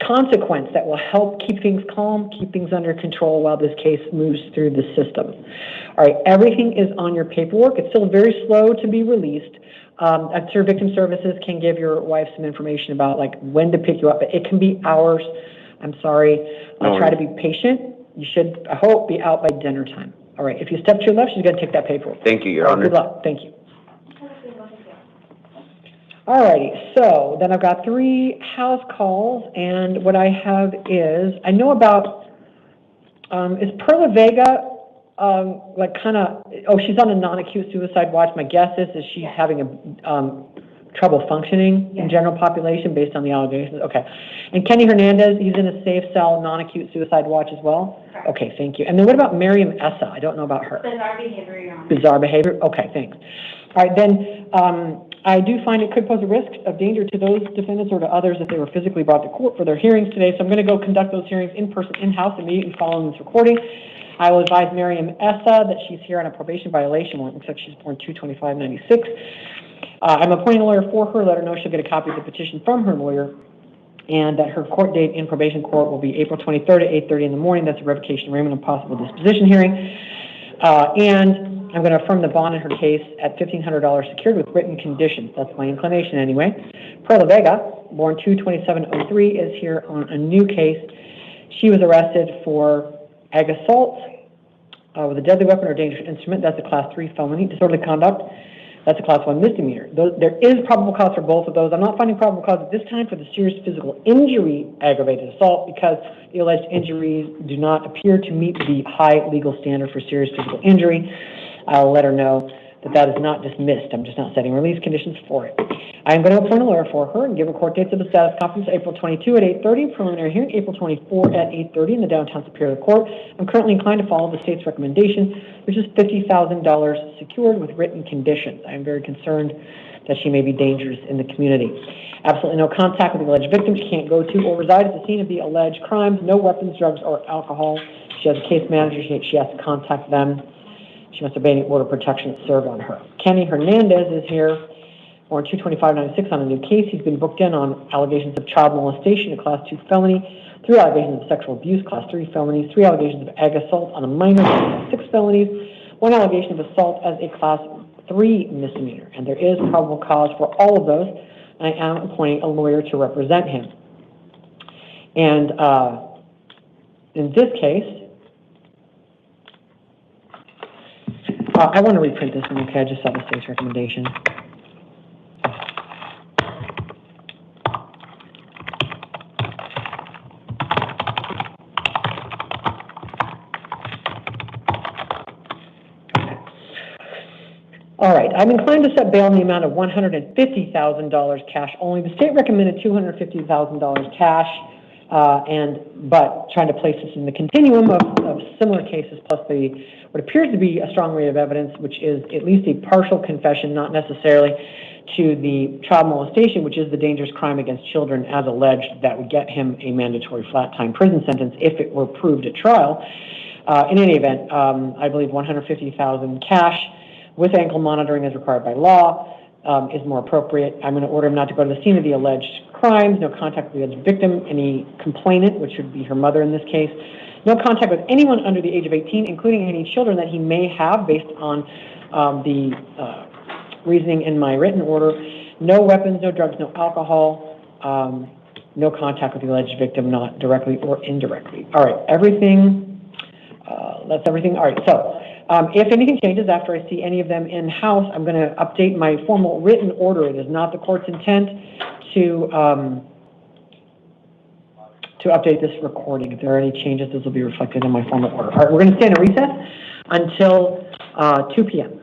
consequence that will help keep things calm, keep things under control while this case moves through the system. All right, everything is on your paperwork. It's still very slow to be released, Absurd Victim Services can give your wife some information about like when to pick you up. It can be hours. I'm sorry. Try to be patient. You should, I hope, be out by dinner time. All right. If you step to your left, she's going to take that paperwork. Thank you, Your Honor. Good luck. Thank you. All righty. So then I've got 3 house calls, and what I have is, I know about, is Perla Vega, like kind of, she's on a non-acute suicide watch. My guess is she's having a, trouble functioning in general population based on the allegations. Okay. And Kenny Hernandez, he's in a safe cell, non-acute suicide watch as well? Correct. Okay, thank you. And then what about Miriam Essa? I don't know about her. Bizarre behavior, Your Honor. Bizarre behavior? Okay, thanks. All right, then I do find it could pose a risk of danger to those defendants or to others if they were physically brought to court for their hearings today. So I'm going to go conduct those hearings in person, in-house, immediately following this recording. I will advise Miriam Essa that she's here on a probation violation warrant. Looks like she's born 2/25/96. I'm appointing a lawyer for her. Let her know she'll get a copy of the petition from her lawyer, and that her court date in probation court will be April 23rd at 8:30 in the morning. That's a revocation, arraignment, and possible disposition hearing. And I'm going to affirm the bond in her case at $1,500 secured with written conditions. That's my inclination anyway. Perla Vega, born 2/27/03, is here on a new case. She was arrested for ag assault with a deadly weapon or dangerous instrument. That's a class 3 felony. Disorderly conduct. That's a class 1 misdemeanor. There is probable cause for both of those. I'm not finding probable cause at this time for the serious physical injury aggravated assault because the alleged injuries do not appear to meet the high legal standard for serious physical injury. I'll let her know that that is not dismissed. I'm just not setting release conditions for it. I'm going to appoint a lawyer for her and give her court dates of the status conference April 22 at 8:30, preliminary hearing April 24 at 8:30 in the downtown Superior Court. I'm currently inclined to follow the state's recommendation, which is $50,000 secured with written conditions. I am very concerned that she may be dangerous in the community. Absolutely no contact with the alleged victim. She can't go to or reside at the scene of the alleged crimes. No weapons, drugs, or alcohol. She has a case manager. She has to contact them. She must obey any order of protection served on her. Kenny Hernandez is here, born 2/25/96 on a new case. He's been booked in on allegations of child molestation, a class 2 felony, 3 allegations of sexual abuse, class 3 felonies, 3 allegations of ag assault on a minor, class 6 felonies, 1 allegation of assault as a class 3 misdemeanor. And there is probable cause for all of those. I am appointing a lawyer to represent him. And in this case, I want to reprint this one, okay? I just saw the state's recommendation. All right, I'm inclined to set bail in the amount of $150,000 cash only. The state recommended $250,000 cash, but trying to place this in the continuum of similar cases, plus what appears to be a strong array of evidence, which is at least a partial confession, not necessarily to the child molestation, which is the dangerous crime against children as alleged, that would get him a mandatory flat-time prison sentence if it were proved at trial. In any event, I believe $150,000 cash with ankle monitoring as required by law is more appropriate. I'm going to order him not to go to the scene of the alleged crimes, no contact with the alleged victim, any complainant, which would be her mother in this case, no contact with anyone under the age of 18, including any children that he may have based on the reasoning in my written order, no weapons, no drugs, no alcohol, no contact with the alleged victim, not directly or indirectly. All right, everything, that's everything. All right, so if anything changes after I see any of them in-house, I'm going to update my formal written order. It is not the court's intent to update this recording. If there are any changes, those will be reflected in my formal order. All right, we're going to stand in recess until 2 p.m.